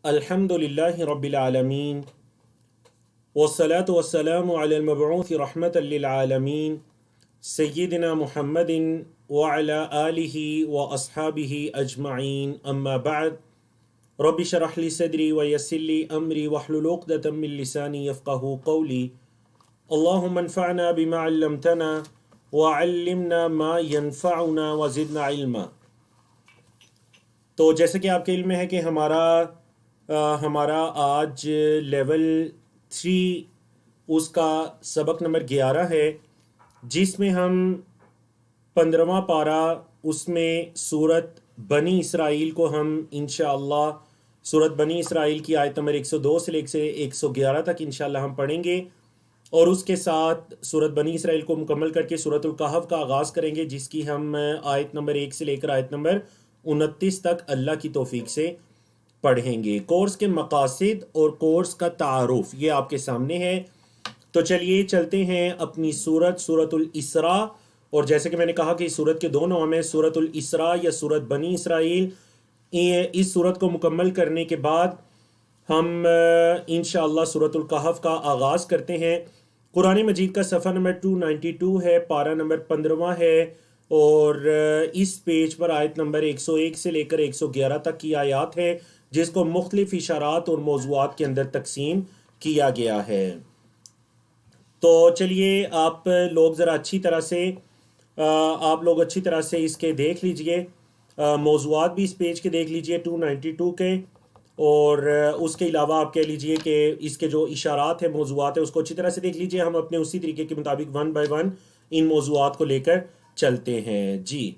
الحمد للہ رب العالمین والصلاة والسلام علی المبعوث رحمة للعالمین سیدنا محمد وعلی آلہ واصحابہ اجمعین اما بعد رب اشرح لی صدری ویسر لی امری واحلل عقدۃ من لسانی یفقہوا قولی اللہم انفعنا بما علمتنا وعلمنا ما ينفعنا وزدنا علما۔ تو جیسا کہ آپ کے علم میں ہے کہ ہمارا آج لیول 3 اس کا سبق نمبر 11 ہے، جس میں ہم 15واں پارہ اس میں سورت بنی اسرائیل کو ہم انشاءاللہ سورت بنی اسرائیل کی آیت نمبر 102 سے لے کے 111 تک انشاءاللہ ہم پڑھیں گے، اور اس کے ساتھ سورت بنی اسرائیل کو مکمل کر کے سورت الکہف کا آغاز کریں گے، جس کی ہم آیت نمبر 1 سے لے کر آیت نمبر 29 تک اللہ کی توفیق سے پڑھیں گے۔ کورس کے مقاصد اور کورس کا تعارف یہ آپ کے سامنے ہے۔ تو چلیے چلتے ہیں اپنی سورت الاسراء، اور جیسے کہ میں نے کہا کہ اس سورت کے دو نام ہیں، سورت الاسراء یا سورت بنی اسرائیل۔ اس سورت کو مکمل کرنے کے بعد ہم انشاءاللہ سورت الکہف کا آغاز کرتے ہیں۔ قرآن مجید کا صفحہ نمبر 292 ہے، پارہ نمبر 15واں ہے، اور اس پیج پر آیت نمبر 101 سے لے کر 111 تک کی آیات ہے، جس کو مختلف اشارات اور موضوعات کے اندر تقسیم کیا گیا ہے۔ تو چلیے آپ لوگ ذرا اچھی طرح سے اس کے دیکھ لیجئے، موضوعات بھی اس پیج کے دیکھ لیجئے 292 کے، اور اس کے علاوہ آپ کہہ لیجئے کہ اس کے جو اشارات ہیں، موضوعات ہیں، اس کو اچھی طرح سے دیکھ لیجئے۔ ہم اپنے اسی طریقے کے مطابق 1 بائی 1 ان موضوعات کو لے کر چلتے ہیں جی۔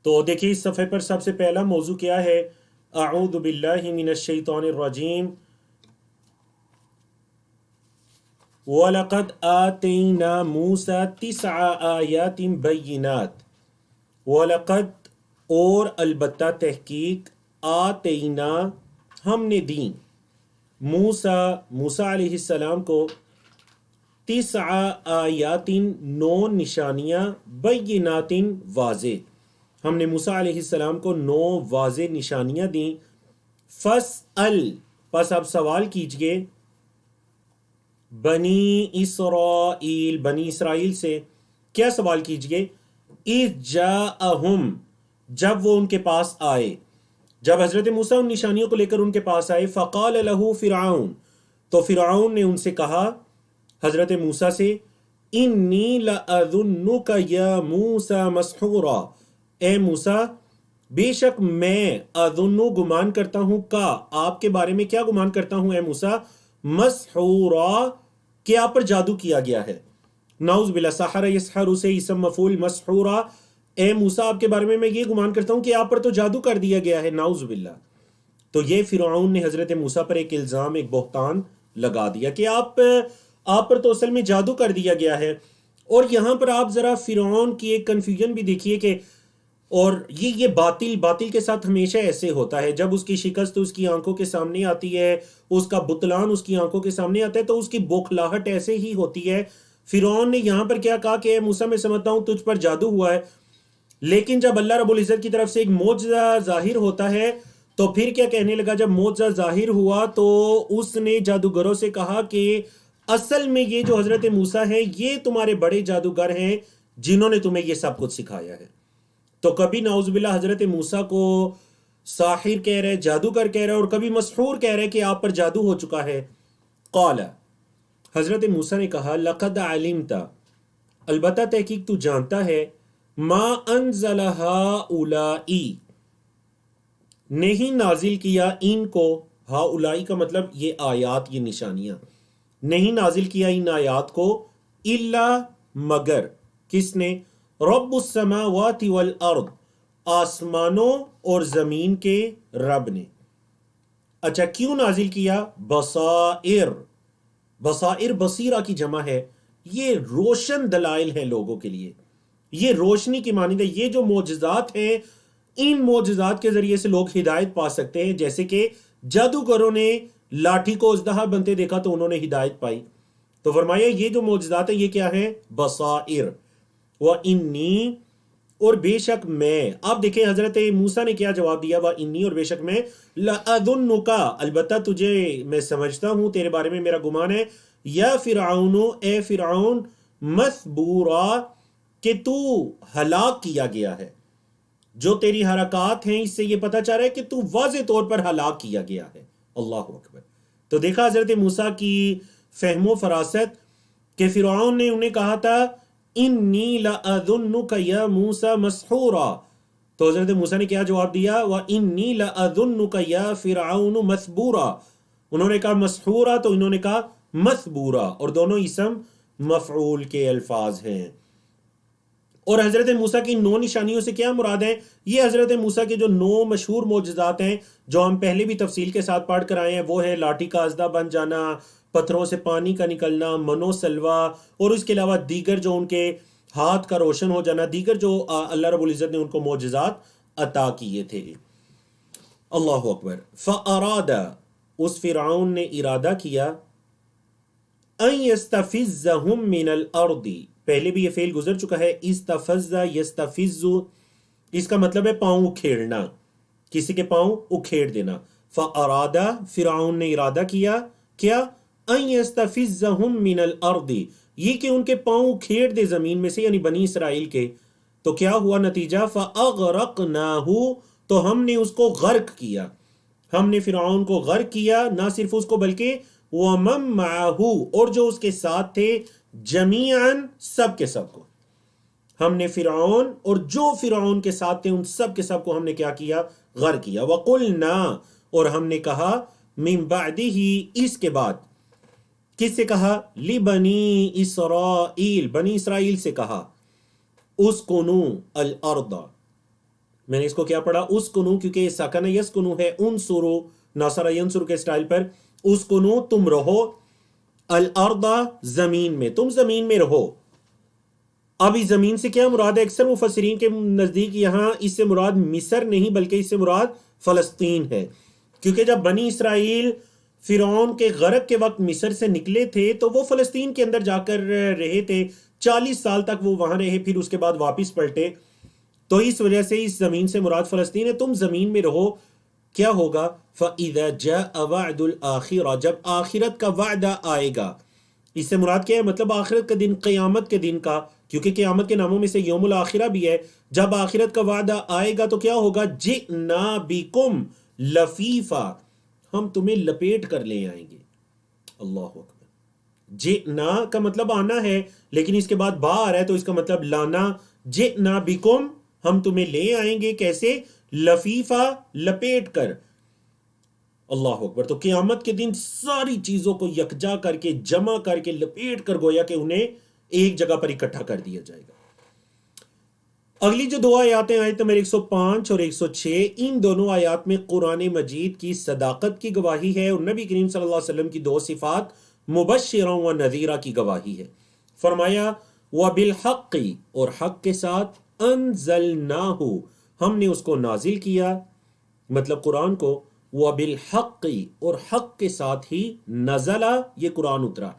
تو دیکھیے اس صفحے پر سب سے پہلا موضوع کیا ہے؟ اعوذ باللہ من الشیطان الرجیم وَلَقَدْ آتَيْنَا مُوسَى 9 آیات بینات۔ وَلَقَدْ اور البتہ تحقیق، آتینا ہم نے دیں، موسیٰ علیہ السلام کو 9 آیات 9 نشانیاں، بینات واضح، ہم نے موسیٰ علیہ السلام کو 9 واضح نشانیاں دیں۔ فَاسْأَلْ پس آپ سوال کیجئے، بنی اسرائیل سے کیا سوال کیجئے؟ اِذْ جَاءَهُمْ جب وہ ان کے پاس آئے، جب حضرت موسیٰ ان نشانیوں کو لے کر ان کے پاس آئے، فَقَالَ لَهُ فِرْعَوْنُ تو فرعون نے ان سے کہا، حضرت موسیٰ سے، انی لأظنک یا موسیٰ مسحورا، اے موسیٰ بے شک میں اظنو گمان کرتا ہوں، کا آپ کے بارے میں کیا گمان کرتا ہوں اے موسیٰ؟ مسحورا کہ آپ پر جادو کیا گیا ہے۔ نعوذ باللہ، سحر یسحر سے اسم مفعول مسحورا، اے موسیٰ آپ کے بارے میں یہ گمان کرتا ہوں کہ آپ پر تو جادو کر دیا گیا ہے، نعوذ باللہ۔ تو یہ فرعون نے حضرت موسیٰ پر ایک الزام، ایک بہتان لگا دیا کہ آپ پر تو اصل میں جادو کر دیا گیا ہے۔ اور یہاں پر آپ ذرا فرعون کی ایک کنفیوژن بھی دیکھیے کہ، اور یہ باطل کے ساتھ ہمیشہ ایسے ہوتا ہے، جب اس کی شکست اس کی آنکھوں کے سامنے آتی ہے، اس کا بطلان اس کی آنکھوں کے سامنے آتا ہے، تو اس کی بوکھلاہٹ ایسے ہی ہوتی ہے۔ فرعون نے یہاں پر کیا کہا کہ اے موسیٰ میں سمجھتا ہوں تجھ پر جادو ہوا ہے، لیکن جب اللہ رب العزت کی طرف سے ایک معجزہ ظاہر ہوتا ہے تو پھر کیا کہنے لگا؟ جب معجزہ ظاہر ہوا تو اس نے جادوگروں سے کہا کہ اصل میں یہ جو حضرت موسیٰ ہے یہ تمہارے بڑے جادوگر ہیں جنہوں نے تمہیں یہ سب کچھ سکھایا ہے۔ تو کبھی نعوذ باللہ حضرت موسیٰ کو ساحر کہہ رہے، جادوگر کہہ رہے، اور کبھی مسحور کہہ رہے کہ آپ پر جادو ہو چکا ہے۔ قال حضرت موسیٰ نے کہا، لقد علمت البتہ تحقیق تو جانتا ہے، ما انزل ہؤلاء نہیں نازل کیا ان کو، ہؤلاء کا مطلب یہ آیات، یہ نشانیاں، نہیں نازل کیا ان آیات کو، الا مگر کس نے؟ رب السماوات والارض آسمانوں اور زمین کے رب نے۔ اچھا کیوں نازل کیا؟ بصائر بصیرہ کی جمع ہے، یہ روشن دلائل ہیں لوگوں کے لیے، یہ روشنی کی مانند ہے۔ یہ جو معجزات ہیں، ان معجزات کے ذریعے سے لوگ ہدایت پا سکتے ہیں، جیسے کہ جادوگروں نے لاٹھی کو اژدہا بنتے دیکھا تو انہوں نے ہدایت پائی۔ تو فرمایا یہ جو معجزات ہیں یہ کیا ہیں؟ بصائر۔ وَإِنِّي اور بے شک میں. آپ دیکھیں حضرت موسیٰ نے کیا جواب دیا، وَإِنِّي، اور بے شک میں، لَأَظُنُّكَ، البتہ تجھے میں سمجھتا ہوں، تیرے بارے میں میرا گمان ہے، یا فرعون، اے فرعون، مثبورا، کہ تو ہلاک کیا گیا ہے. جو تیری حرکات ہیں اس سے یہ پتہ چل رہا ہے کہ تو واضح طور پر ہلاک کیا گیا ہے. اللہ اکبر. تو دیکھا حضرت موسیٰ کی فہم و فراست کہ فرعون نے انہیں کہا تھا انی لأظنک یا موسیٰ مسحورا، تو حضرت موسیٰ نے کیا جواب دیا، وَإِنِّي لَأَظُنُّكَ يَا فِرْعَوْنُ مَثْبُورًا. انہوں نے کہا مسحورا تو انہوں نے کہا مثبورا، اور دونوں اسم مفعول کے الفاظ ہیں. اور حضرت موسیٰ کی 9 نشانیوں سے کیا مراد ہیں؟ یہ حضرت موسیٰ کے جو 9 مشہور معجزات ہیں جو ہم پہلے بھی تفصیل کے ساتھ پڑھ کر آئے ہیں، وہ ہے لاٹھی کا اژدھا بن جانا، پتھروں سے پانی کا نکلنا، من و سلوہ، اور اس کے علاوہ دیگر جو ان کے ہاتھ کا روشن ہو جانا، دیگر جو اللہ رب العزت نے ان کو معجزات عطا کیے تھے. اللہ اکبر. فَأَرَادَ، اس فرعون نے ارادہ کیا، ان یستفزہم من الارض، پہلے بھی یہ فعل گزر چکا ہے، استفز یستفز، اس کا مطلب ہے پاؤں اکھیڑنا، کسی کے پاؤں اکھیڑ دینا. فارادہ، فرعون نے ارادہ کیا، کیا؟ ان یستفزہم من الارض، یہ کہ ان کے پاؤں اکھیڑ دے زمین میں سے، یعنی بنی اسرائیل کے. تو کیا ہوا نتیجہ؟ فاغرقناہ، تو ہم نے اس کو غرق کیا، ہم نے فرعون کو غرق کیا، نہ صرف اس کو بلکہ ومن معہ، اور جو اس کے ساتھ تھے، جمیعاً، سب کے سب کو. ہم نے فرعون اور جو فرعون کے ساتھ تھے ان سب کے سب کو ہم نے کیا کیا؟ غرق کیا. وقلنا، اور ہم نے کہا، من بعدہ، اس کے بعد. کس سے کہا؟ لبنی اسرائیل، بنی اسرائیل سے کہا، اسکنو الارض. میں نے اس کو کیا پڑھا؟ اسکنو، کیونکہ سکن یسکنو ہے، انصرو، ناصر ینصر کے سٹائل پر. اسکنو، تم رہو، الارض، زمین میں، تم زمین میں رہو. اب اس زمین سے کیا مراد ہے؟ اکثر مفسرین کے نزدیک یہاں اس سے مراد مصر نہیں بلکہ اس سے مراد فلسطین ہے، کیونکہ جب بنی اسرائیل فرعون کے غرق کے وقت مصر سے نکلے تھے تو وہ فلسطین کے اندر جا کر رہے تھے، 40 سال تک وہ وہاں رہے، پھر اس کے بعد واپس پلٹے. تو اس وجہ سے اس زمین سے مراد فلسطین ہے. تم زمین میں رہو. کیا ہوگا؟ فَإِذَا جَاءَ وَعْدُ الْآخِرَةِ، جب آخرت کا وعدہ آئے گا. اس سے مراد کیا ہے؟ مطلب آخرت کا دن، قیامت کے دن کا، کیونکہ قیامت کے ناموں میں سے یوم الآخرہ بھی ہے. جب آخرت کا وعدہ آئے گا تو کیا ہوگا؟ جئنا بکم لفیفا، ہم تمہیں لپیٹ کر لے آئیں گے. اللہ اکبر. جئنا کا مطلب آنا ہے، لیکن اس کے بعد با آ رہا ہے تو اس کا مطلب لانا. جئنا بکم، ہم تمہیں لے آئیں گے. کیسے؟ لفیفا، لپیٹ کر. اللہ اکبر. تو قیامت کے دن ساری چیزوں کو یکجا کر کے، جمع کر کے، لپیٹ کر، گویا کہ انہیں ایک جگہ پر اکٹھا کر دیا جائے گا. اگلی جو 2 آیاتیں، آیت نمبر 105 اور 106، ان دونوں آیات میں قرآن مجید کی صداقت کی گواہی ہے اور نبی کریم صلی اللہ علیہ وسلم کی 2 صفات مبشرا و نذیرا کی گواہی ہے. فرمایا وبالحق، اور حق کے ساتھ، انزلناہ، ہم نے اس کو نازل کیا، مطلب قرآن کو، وبالحق، اور حق کے ساتھ ہی، نزلہ، یہ قرآن اترا،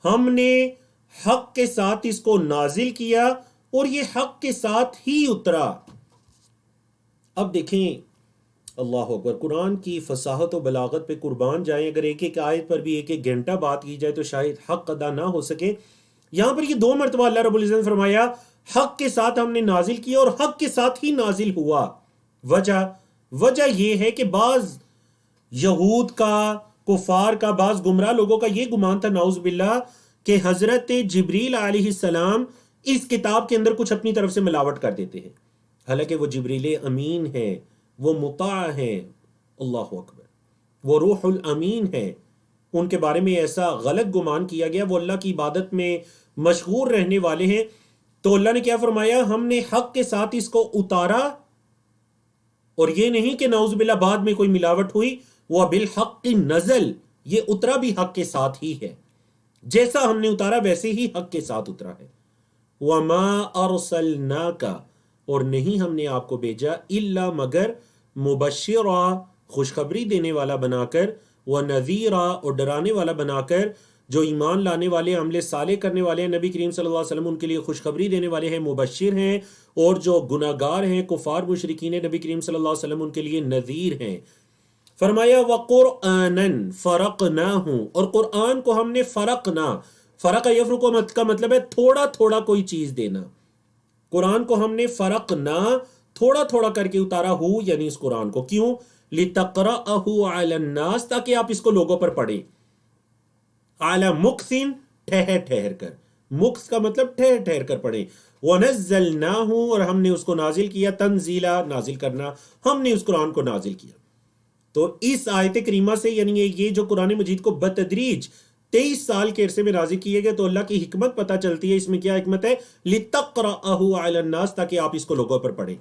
ہم نے حق کے ساتھ اس کو نازل کیا اور یہ حق کے ساتھ ہی اترا. اب دیکھیں، اللہ اکبر، قرآن کی فصاحت و بلاغت پہ قربان جائیں. اگر ایک ایک آیت پر بھی ایک ایک گھنٹہ بات کی جائے تو شاید حق ادا نہ ہو سکے. یہاں پر یہ 2 مرتبہ اللہ رب العزت نے فرمایا حق کے ساتھ ہم نے نازل کیا اور حق کے ساتھ ہی نازل ہوا. وجہ یہ ہے کہ بعض یہود کا، کفار کا، بعض گمراہ لوگوں کا یہ گمان تھا، نعوذ باللہ، کہ حضرت جبریل علیہ السلام اس کتاب کے اندر کچھ اپنی طرف سے ملاوٹ کر دیتے ہیں، حالانکہ وہ جبریل امین ہے، وہ مطاع ہے. اللہ اکبر. وہ روح الامین ہے. ان کے بارے میں ایسا غلط گمان کیا گیا، وہ اللہ کی عبادت میں مشغول رہنے والے ہیں. تو اللہ نے کیا فرمایا؟ ہم نے حق کے ساتھ اس کو اتارا، اور یہ نہیں کہ نعوذ باللہ بعد میں کوئی ملاوٹ ہوئی. وبالحق نزل، یہ اترا بھی حق کے ساتھ ہی ہے، جیسا ہم نے اتارا ویسے ہی حق کے ساتھ اترا ہے. وما ارسلناک، اور نہیں ہم نے آپ کو بھیجا، الا مگر، مبشرا، خوشخبری دینے والا بنا کر، ونذیرا، اور ڈرانے والا بنا کر، جو ایمان لانے والے عمل صالح کرنے والے ہیں نبی کریم صلی اللہ علیہ وسلم ان کے لیے خوشخبری دینے والے ہیں، مبشر ہیں، اور جو گناہگار ہیں کفار مشرکین ہیں نبی کریم صلی اللہ علیہ وسلم ان کے لیے نذیر ہیں۔ فرمایا وَقُرْآنًا فَرَقْنَاهُ، اور قرآن کو ہم نے فرق یفرق کا مطلب ہے تھوڑا تھوڑا کوئی چیز دینا۔ قرآن کو ہم نے فرقنا تھوڑا تھوڑا کر کے اتارا ہو، یعنی اس قرآن کو، کیوں؟ لِتَقْرَأَهُ عَلَى النَّاسِ، تاکہ آپ اس کو لوگوں پر پڑھیں، عَلَى مُقْثٍ، ٹھہر ٹھہر کر، مقص کا مطلب ٹھہر ٹھہر کر پڑھیں، وَنَزَّلْنَاهُ، اور ہم نے اس کو نازل کیا، تنزیلا نازل کرنا، ہم نے اس قرآن کو نازل کیا۔ تو اس آیت کریمہ سے یعنی یہ جو قرآن مجید کو بتدریج 23 سال کے عرصے میں نازل کیے گئے، تو اللہ کی حکمت پتہ چلتی ہے۔ اس میں کیا حکمت ہے؟ لِتَقْرَأَهُ عَلَى النَّاسِ، تاکہ آپ اس کو لوگوں پر پڑھیں۔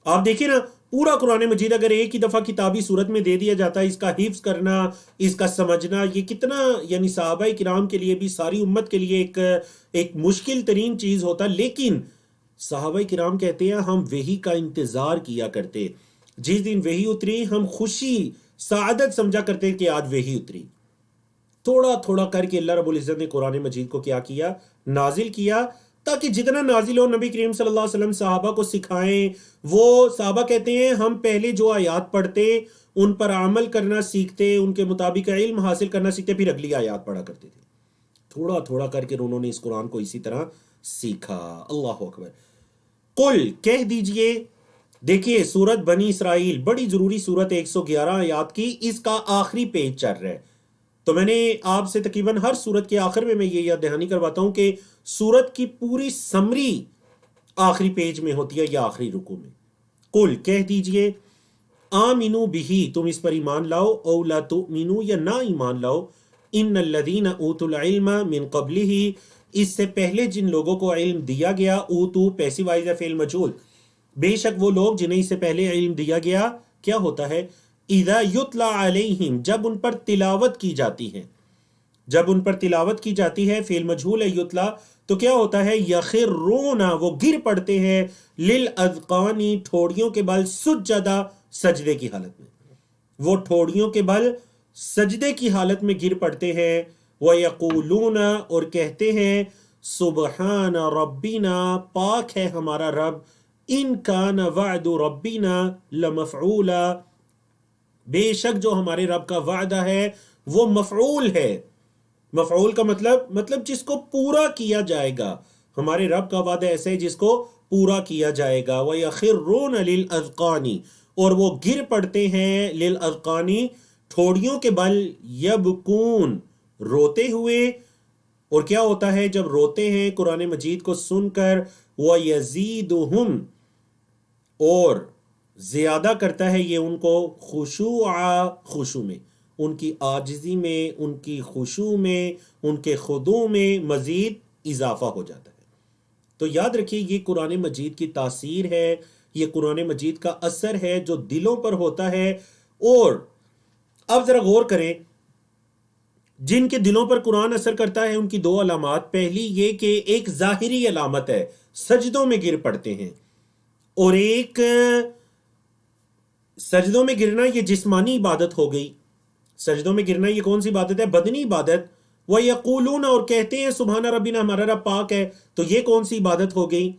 آپ دیکھیں نا، پورا قرآن مجید اگر ایک ہی دفعہ کتابی صورت میں دے دیا جاتا ہے، اس کا حفظ کرنا، اس کا سمجھنا، یہ کتنا یعنی صحابہ کرام کے لیے بھی، ساری امت کے لیے ایک مشکل ترین چیز ہوتا، لیکن صحابہ کرام کہتے ہیں ہم وحی کا انتظار کیا کرتے، جس دن وحی اتری ہم خوشی سعادت سمجھا کرتے کہ آج وحی اتری۔ تھوڑا تھوڑا کر کے اللہ رب العزت نے قرآن مجید کو کیا کیا؟ نازل کیا، تاکہ جتنا نازل ہو نبی کریم صلی اللہ علیہ وسلم صحابہ کو سکھائیں۔ وہ صحابہ کہتے ہیں ہم پہلے جو آیات پڑھتے ان پر عمل کرنا سیکھتے، ان کے مطابق علم حاصل کرنا سیکھتے، پھر اگلی آیات پڑھا کرتے تھے۔ تھوڑا تھوڑا کر کے انہوں نے اس قرآن کو اسی طرح سیکھا۔ اللہ اکبر۔ قل، کہہ دیجئے، دیکھیے سورت بنی اسرائیل، بڑی ضروری سورت 111 آیات کی، اس کا آخری پیج چل رہا ہے۔ تو میں نے آپ سے تقریباً ہر سورت کے آخر میں یہ یاد دہانی کرواتا ہوں کہ سورت کی پوری سمری آخری پیج میں ہوتی ہے یا آخری رکوع میں۔ قل، کہہ دیجئے، آمنو بہی، تم اس پر ایمان لاؤ، او لا تؤمنو، یا نہ ایمان لاؤ، ان الذین اوتوا العلم من قبلہ، اس سے پہلے جن لوگوں کو علم دیا گیا، اوتو پیسیو وائز ہے فعل مجہول، بے شک وہ لوگ جنہیں اس سے پہلے علم دیا گیا، کیا ہوتا ہے؟ اذا یتلی علیہم، جب ان پر تلاوت کی جاتی ہے، جب ان پر تلاوت کی جاتی ہے، فعل مجہول ہے یتلا، تو کیا ہوتا ہے؟ یخرون، وہ گر پڑتے ہیں، للاذقان، ٹھوڑیوں کے بل، سجدہ، سجدے کی حالت میں، وہ ٹھوڑیوں کے بل سجدے کی حالت میں گر پڑتے ہیں، وَيَقُولُونَ، اور کہتے ہیں، سبحان ربنا، پاک ہے ہمارا رب، ان کان وعد ربنا لمفعولا، بے شک جو ہمارے رب کا وعدہ ہے وہ مفعول ہے۔ مفعول کا مطلب جس کو پورا کیا جائے گا، ہمارے رب کا وعدہ ایسا ہے جس کو پورا کیا جائے گا۔ وَيَخِرُّونَ لِلْأَذْقَانِ، اور وہ گر پڑتے ہیں، لِلْأَذْقَانِ، ٹھوڑیوں کے بل، یبکون، روتے ہوئے۔ اور کیا ہوتا ہے جب روتے ہیں قرآن مجید کو سن کر؟ وَيَزِيدُهُمْ، اور زیادہ کرتا ہے یہ ان کو، خشوعا، خشوع میں، ان کی عاجزی میں، ان کی خشوع میں، ان کے خضوع میں مزید اضافہ ہو جاتا ہے۔ تو یاد رکھیے یہ قرآن مجید کی تاثیر ہے، یہ قرآن مجید کا اثر ہے جو دلوں پر ہوتا ہے۔ اور اب ذرا غور کریں، جن کے دلوں پر قرآن اثر کرتا ہے ان کی دو علامات، پہلی یہ کہ ایک ظاہری علامت ہے، سجدوں میں گر پڑتے ہیں، اور ایک سجدوں میں گرنا یہ جسمانی عبادت ہو گئی۔ سجدوں میں گرنا یہ کون سی عبادت ہے؟ بدنی عبادت۔ وَيَقُولُونَ، اور کہتے ہیں سبحان ربنا، ہمارا رب پاک ہے، تو یہ کون سی عبادت ہو گئی؟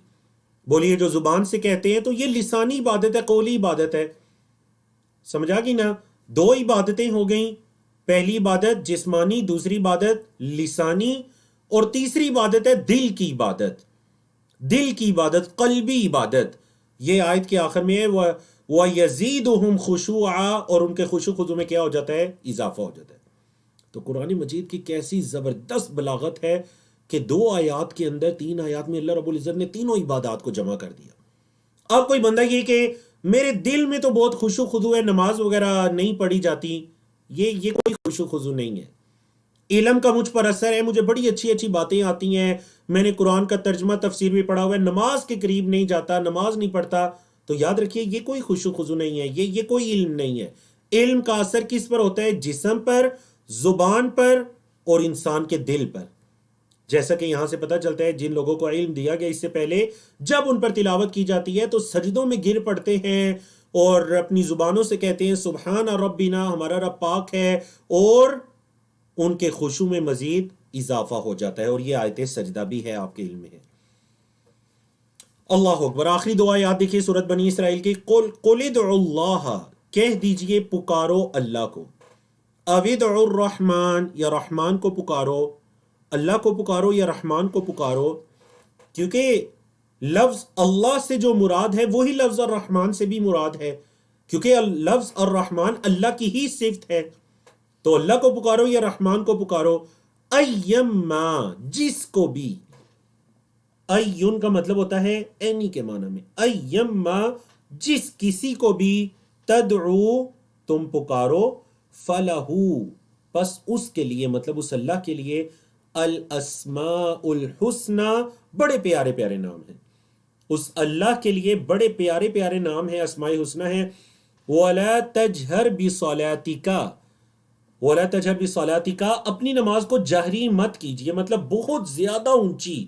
بولیے، جو زبان سے کہتے ہیں تو یہ لسانی عبادت ہے، قولی عبادت ہے۔ سمجھا گی نا؟ دو عبادتیں ہو گئیں، پہلی عبادت جسمانی، دوسری عبادت لسانی، اور تیسری عبادت ہے دل کی عبادت، دل کی عبادت، قلبی عبادت۔ یہ آیت کے آخر میں ہے وَيَزِيدُهُمْ خُشُوعًا، اور ان کے خشوع خضوع میں کیا ہو جاتا ہے؟ اضافہ ہو جاتا ہے۔ تو قرآن مجید کی کیسی زبردست بلاغت ہے کہ 2 آیات کے اندر، 3 آیات میں اللہ رب العزت نے تینوں عبادات کو جمع کر دیا۔ اب کوئی بندہ یہ کہ میرے دل میں تو بہت خشوع خضوع ہے، نماز وغیرہ نہیں پڑھی جاتی، یہ کوئی خشوع خضوع نہیں ہے۔ علم کا مجھ پر اثر ہے، مجھے بڑی اچھی اچھی باتیں آتی ہیں، میں نے قرآن کا ترجمہ تفسیر بھی پڑھا ہوا ہے، نماز کے قریب نہیں جاتا، نماز نہیں پڑھتا، تو یاد رکھیے یہ کوئی خشوع خضوع نہیں ہے، یہ کوئی علم نہیں ہے۔ علم کا اثر کس پر ہوتا ہے؟ جسم پر، زبان پر، اور انسان کے دل پر۔ جیسا کہ یہاں سے پتہ چلتا ہے جن لوگوں کو علم دیا گیا اس سے پہلے، جب ان پر تلاوت کی جاتی ہے تو سجدوں میں گر پڑتے ہیں اور اپنی زبانوں سے کہتے ہیں سبحان ربنا، ہمارا رب پاک ہے، اور ان کے خشوع میں مزید اضافہ ہو جاتا ہے، اور یہ آیت سجدہ بھی ہے، آپ کے علم میں ہے۔ اللہ اکبر۔ آخری دو آیات دیکھیے سورۃ بنی اسرائیل کی۔ قل ادعوا اللہ، کہہ دیجئے پکارو اللہ کو، او ادعوا الرحمن، یا رحمان کو پکارو، اللہ کو پکارو یا رحمان کو پکارو، کیونکہ لفظ اللہ سے جو مراد ہے وہی لفظ الرحمن سے بھی مراد ہے، کیونکہ لفظ الرحمن اللہ کی ہی صفت ہے، تو اللہ کو پکارو یا رحمان کو پکارو، ایما، جس کو بھی، ایون کا مطلب ہوتا ہے اینی کے معنی میں، ایما، جس کسی کو بھی، تدعو، تم پکارو، فلہو، پس اس کے لیے، مطلب اس اللہ کے لیے، الاسماء الحسنی، بڑے پیارے پیارے نام ہیں، اس اللہ کے لیے بڑے پیارے پیارے نام ہیں، اسماء حسنی ہیں۔ وَلَا تَجْهَرْ بِصَلَاتِكَ، وَلَا تَجْهَرْ بِصَلَاتِكَ، اپنی نماز کو جہری مت کیجئے، مطلب بہت زیادہ اونچی،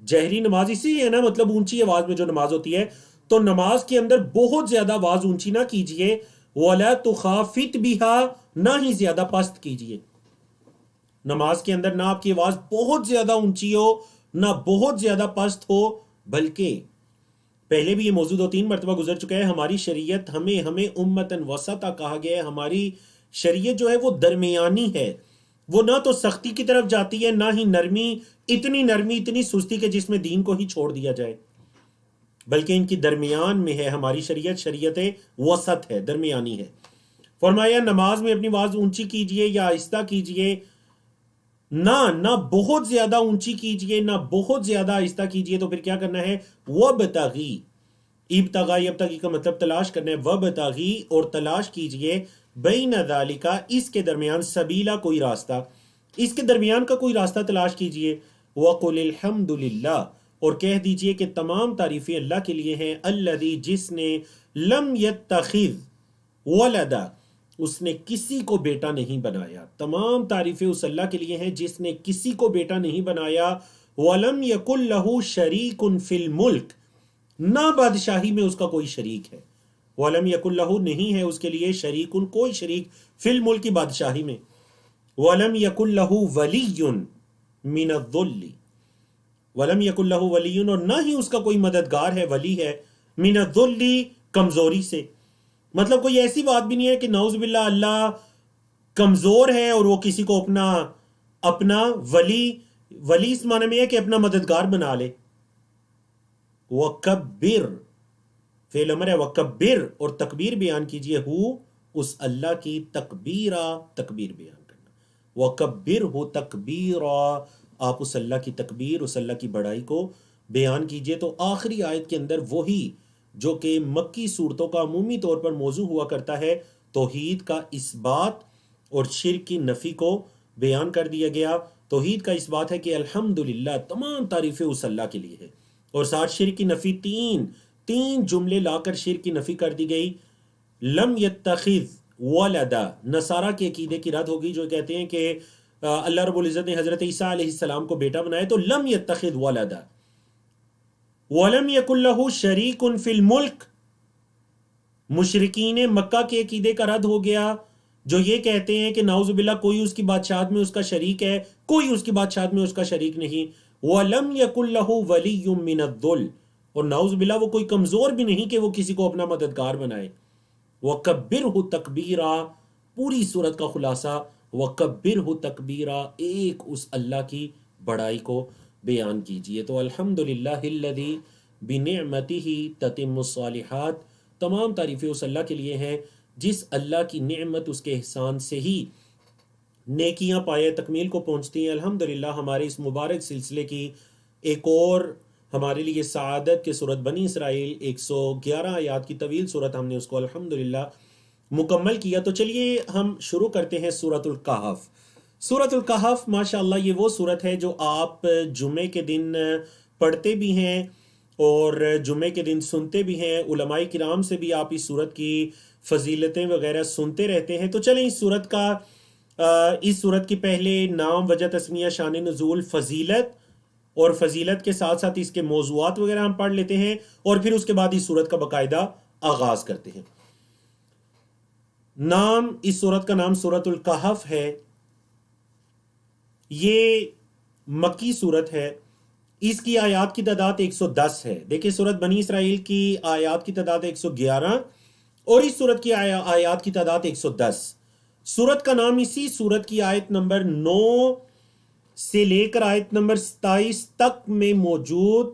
جہری نماز اسی ہے نا، مطلب اونچی آواز میں جو نماز ہوتی ہے، تو نماز کے اندر بہت زیادہ آواز اونچی نہ کیجئے، وَلَا تُخَافِتْ بِهَا، نہ ہی زیادہ پست کیجئے، نماز کے اندر نہ آپ کی آواز بہت زیادہ اونچی ہو نہ بہت زیادہ پست ہو، بلکہ پہلے بھی یہ موضوع 2-3 مرتبہ گزر چکا ہے، ہماری شریعت ہمیں امتن وسطا کہا گیا ہے، ہماری شریعت جو ہے وہ درمیانی ہے، وہ نہ تو سختی کی طرف جاتی ہے نہ ہی نرمی، اتنی سستی کہ جس میں دین کو ہی چھوڑ دیا جائے، بلکہ ان کی درمیان میں ہے ہماری شریعت، شریعت وسط ہے، درمیانی ہے۔ فرمایا نماز میں اپنی آواز اونچی کیجئے یا آہستہ کیجئے، نہ بہت زیادہ اونچی کیجئے نہ بہت زیادہ آہستہ کیجئے، تو پھر کیا کرنا ہے، وَابْتَغِي، ابتغاء، ابتغی کا مطلب تلاش کرنا ہے، وَابْتَغِي، اور تلاش کیجئے، بین ذالک، اس کے درمیان، سبیلا، کوئی راستہ، اس کے درمیان کا کوئی راستہ تلاش کیجئے، وَقُلِ الْحَمْدُ لِلَّهِ، اور کہہ دیجئے کہ تمام تعریفیں اللہ کے لیے ہیں، الذی، جس نے، لم یتخذ ولدا، اس نے کسی کو بیٹا نہیں بنایا، تمام تعریفیں اس اللہ کے لیے ہیں جس نے کسی کو بیٹا نہیں بنایا، وَلَمْ يَكُنْ لَهُ شَرِيكٌ فِي الْمُلْكِ، نہ بادشاہی میں اس کا کوئی شریک ہے، وَلَمْ يَكُنْ لَهُ، نہیں ہے اس کے لیے، شریکن، کوئی شریک، فی الملک، کی بادشاہی میں، وَلَمْ يَكُنْ لَهُ وَلِيٌّ مِّنَ الذُّلِّ، وَلَمْ يَكُنْ لَهُ وَلِيٌّ، اور نہ ہی اس کا کوئی مددگار ہے، ولی ہے، مِّنَ الذُّلِّ، کمزوری سے، مطلب کوئی ایسی بات بھی نہیں ہے کہ نعوذ باللہ اللہ کمزور ہے اور وہ کسی کو اپنا ولی اس معنی میں ہے کہ اپنا مددگار بنا لے۔ وَكَبِّرْ، فعل امر ہے، وَكَبِّرْ، اور تکبیر بیان کیجئے، اس اللہ کی تکبیرہ، تکبیر بیان کرنا، وَكَبِّرْهُ تَكْبِيرًا، آپ اس اللہ کی تکبیر، اس اللہ کی بڑائی کو بیان کیجئے۔ تو آخری آیت کے اندر وہی جو کہ مکی صورتوں کا عمومی طور پر موضوع ہوا کرتا ہے، توحید کا اثبات اور شرک کی نفی کو بیان کر دیا گیا۔ توحید کا اثبات ہے کہ الحمدللہ، تمام تعریفیں اس اللہ کے لیے ہے، اور ساتھ شرک کی نفی، تین جملے لا کر شرک کی نفی کر دی گئی۔ لم یتخذ ولدا، نصارہ کے عقیدے کی رد ہوگی جو کہتے ہیں کہ اللہ رب العزت نے حضرت عیسیٰ علیہ السلام کو بیٹا بنایا، تو لم یتخذ ولدا، وَلَمْ يَكُنْ لَهُ شَرِيكٌ فِي الْمُلْكِ، مشرکین مکہ کے عقیدے کا رد ہو گیا جو یہ کہتے ہیں کہ نعوذ باللہ کوئی اس کی بادشاہت میں اس کا شریک ہے، کوئی اس کی بادشاہت میں اس کا شریک نہیں۔ وَلَمْ يَكُنْ لَهُ وَلِيٌّ مِّنَ الذُّلِّ، اور نعوذ باللہ وہ کوئی کمزور بھی نہیں کہ وہ کسی کو اپنا مددگار بنائے۔ وَكَبِّرْهُ تَكْبِيرًا، پوری صورت کا خلاصہ، وَكَبِّرْهُ تَكْبِيرًا، ایک اس اللہ کی بڑائی کو بیان کیجئے۔ تو الحمدللہ الذی بنعمتہ تتم الصالحات، تمام تعریفیں اس اللہ کے لیے ہیں جس اللہ کی نعمت، اس کے احسان سے ہی نیکیاں پائے تکمیل کو پہنچتی ہیں۔ الحمدللہ ہمارے اس مبارک سلسلے کی ایک اور ہمارے لیے سعادت کے سورۃ بنی اسرائیل 111 آیات کی طویل سورت، ہم نے اس کو الحمدللہ مکمل کیا۔ تو چلیے ہم شروع کرتے ہیں سورۃ الکہف۔ سورۃ الکہف ماشاءاللہ یہ وہ سورت ہے جو آپ جمعے کے دن پڑھتے بھی ہیں اور جمعے کے دن سنتے بھی ہیں، علماء کرام سے بھی آپ اس سورت کی فضیلتیں وغیرہ سنتے رہتے ہیں۔ تو چلیں اس سورت کی پہلے نام، وجہ تسمیہ، شان نزول، فضیلت، اور فضیلت کے ساتھ ساتھ اس کے موضوعات وغیرہ ہم پڑھ لیتے ہیں، اور پھر اس کے بعد اس سورت کا باقاعدہ آغاز کرتے ہیں۔ نام، اس سورت کا نام سورۃ الکہف ہے، یہ مکی صورت ہے، اس کی آیات کی تعداد 110 ہے۔ دیکھیں صورت بنی اسرائیل کی آیات کی تعداد 111 اور اس صورت کی آیات کی تعداد 110۔ صورت کا نام اسی صورت کی آیت نمبر 9 سے لے کر آیت نمبر 27 تک میں موجود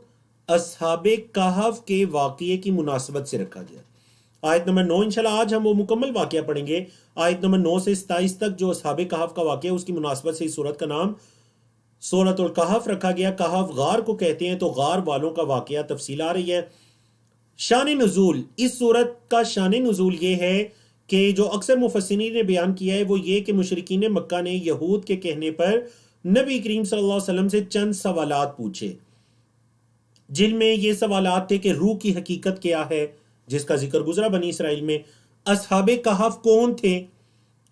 اصحاب کہف کے واقعے کی مناسبت سے رکھا گیا۔ آیت نمبر 9 انشاءاللہ آج ہم وہ مکمل واقعہ پڑھیں گے۔ آیت نمبر 9 سے 27 تک جو اصحاب کہف کا واقعہ، اس کی مناسبت سے اس صورت کا نام سورۃ الکہف رکھا گیا۔ کہف غار کو کہتے ہیں، تو غار والوں کا واقعہ تفصیل آ رہی ہے۔ شان نزول، اس صورت کا شان نزول یہ ہے کہ جو اکثر مفسرین نے بیان کیا ہے وہ یہ کہ مشرکین مکہ نے یہود کے کہنے پر نبی کریم صلی اللہ علیہ وسلم سے چند سوالات پوچھے، جن میں یہ سوالات تھے کہ روح کی حقیقت کیا ہے، جس کا ذکر گزرا بنی اسرائیل میں۔ اصحاب کہف کون تھے؟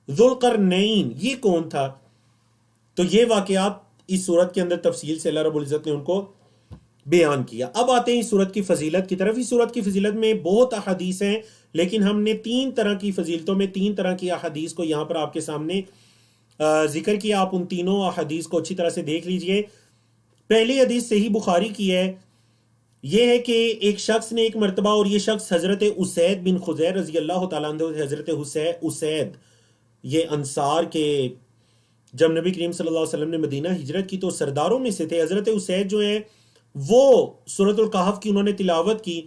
ذوالقرنین یہ کون تھا؟ تو یہ واقعات اس صورت کے اندر تفصیل سے اللہ رب العزت نے ان کو بیان کیا۔ اب آتے ہیں اس صورت کی فضیلت کی طرف۔ اس صورت کی فضیلت میں بہت احادیث ہیں، لیکن ہم نے 3 طرح کی فضیلتوں میں 3 طرح کی احادیث کو یہاں پر آپ کے سامنے ذکر کیا۔ آپ ان تینوں احادیث کو اچھی طرح سے دیکھ لیجئے۔ پہلی حدیث صحیح بخاری کی ہے، یہ ہے کہ ایک شخص نے ایک مرتبہ، اور یہ شخص حضرت اسید بن خضیر رضی اللہ تعالیٰ عنہ، حضرت اسید یہ انصار کے، جب نبی کریم صلی اللہ علیہ وسلم نے مدینہ ہجرت کی تو سرداروں میں سے تھے۔ حضرت اسید جو ہیں وہ سورۃ الکہف کی انہوں نے تلاوت کی۔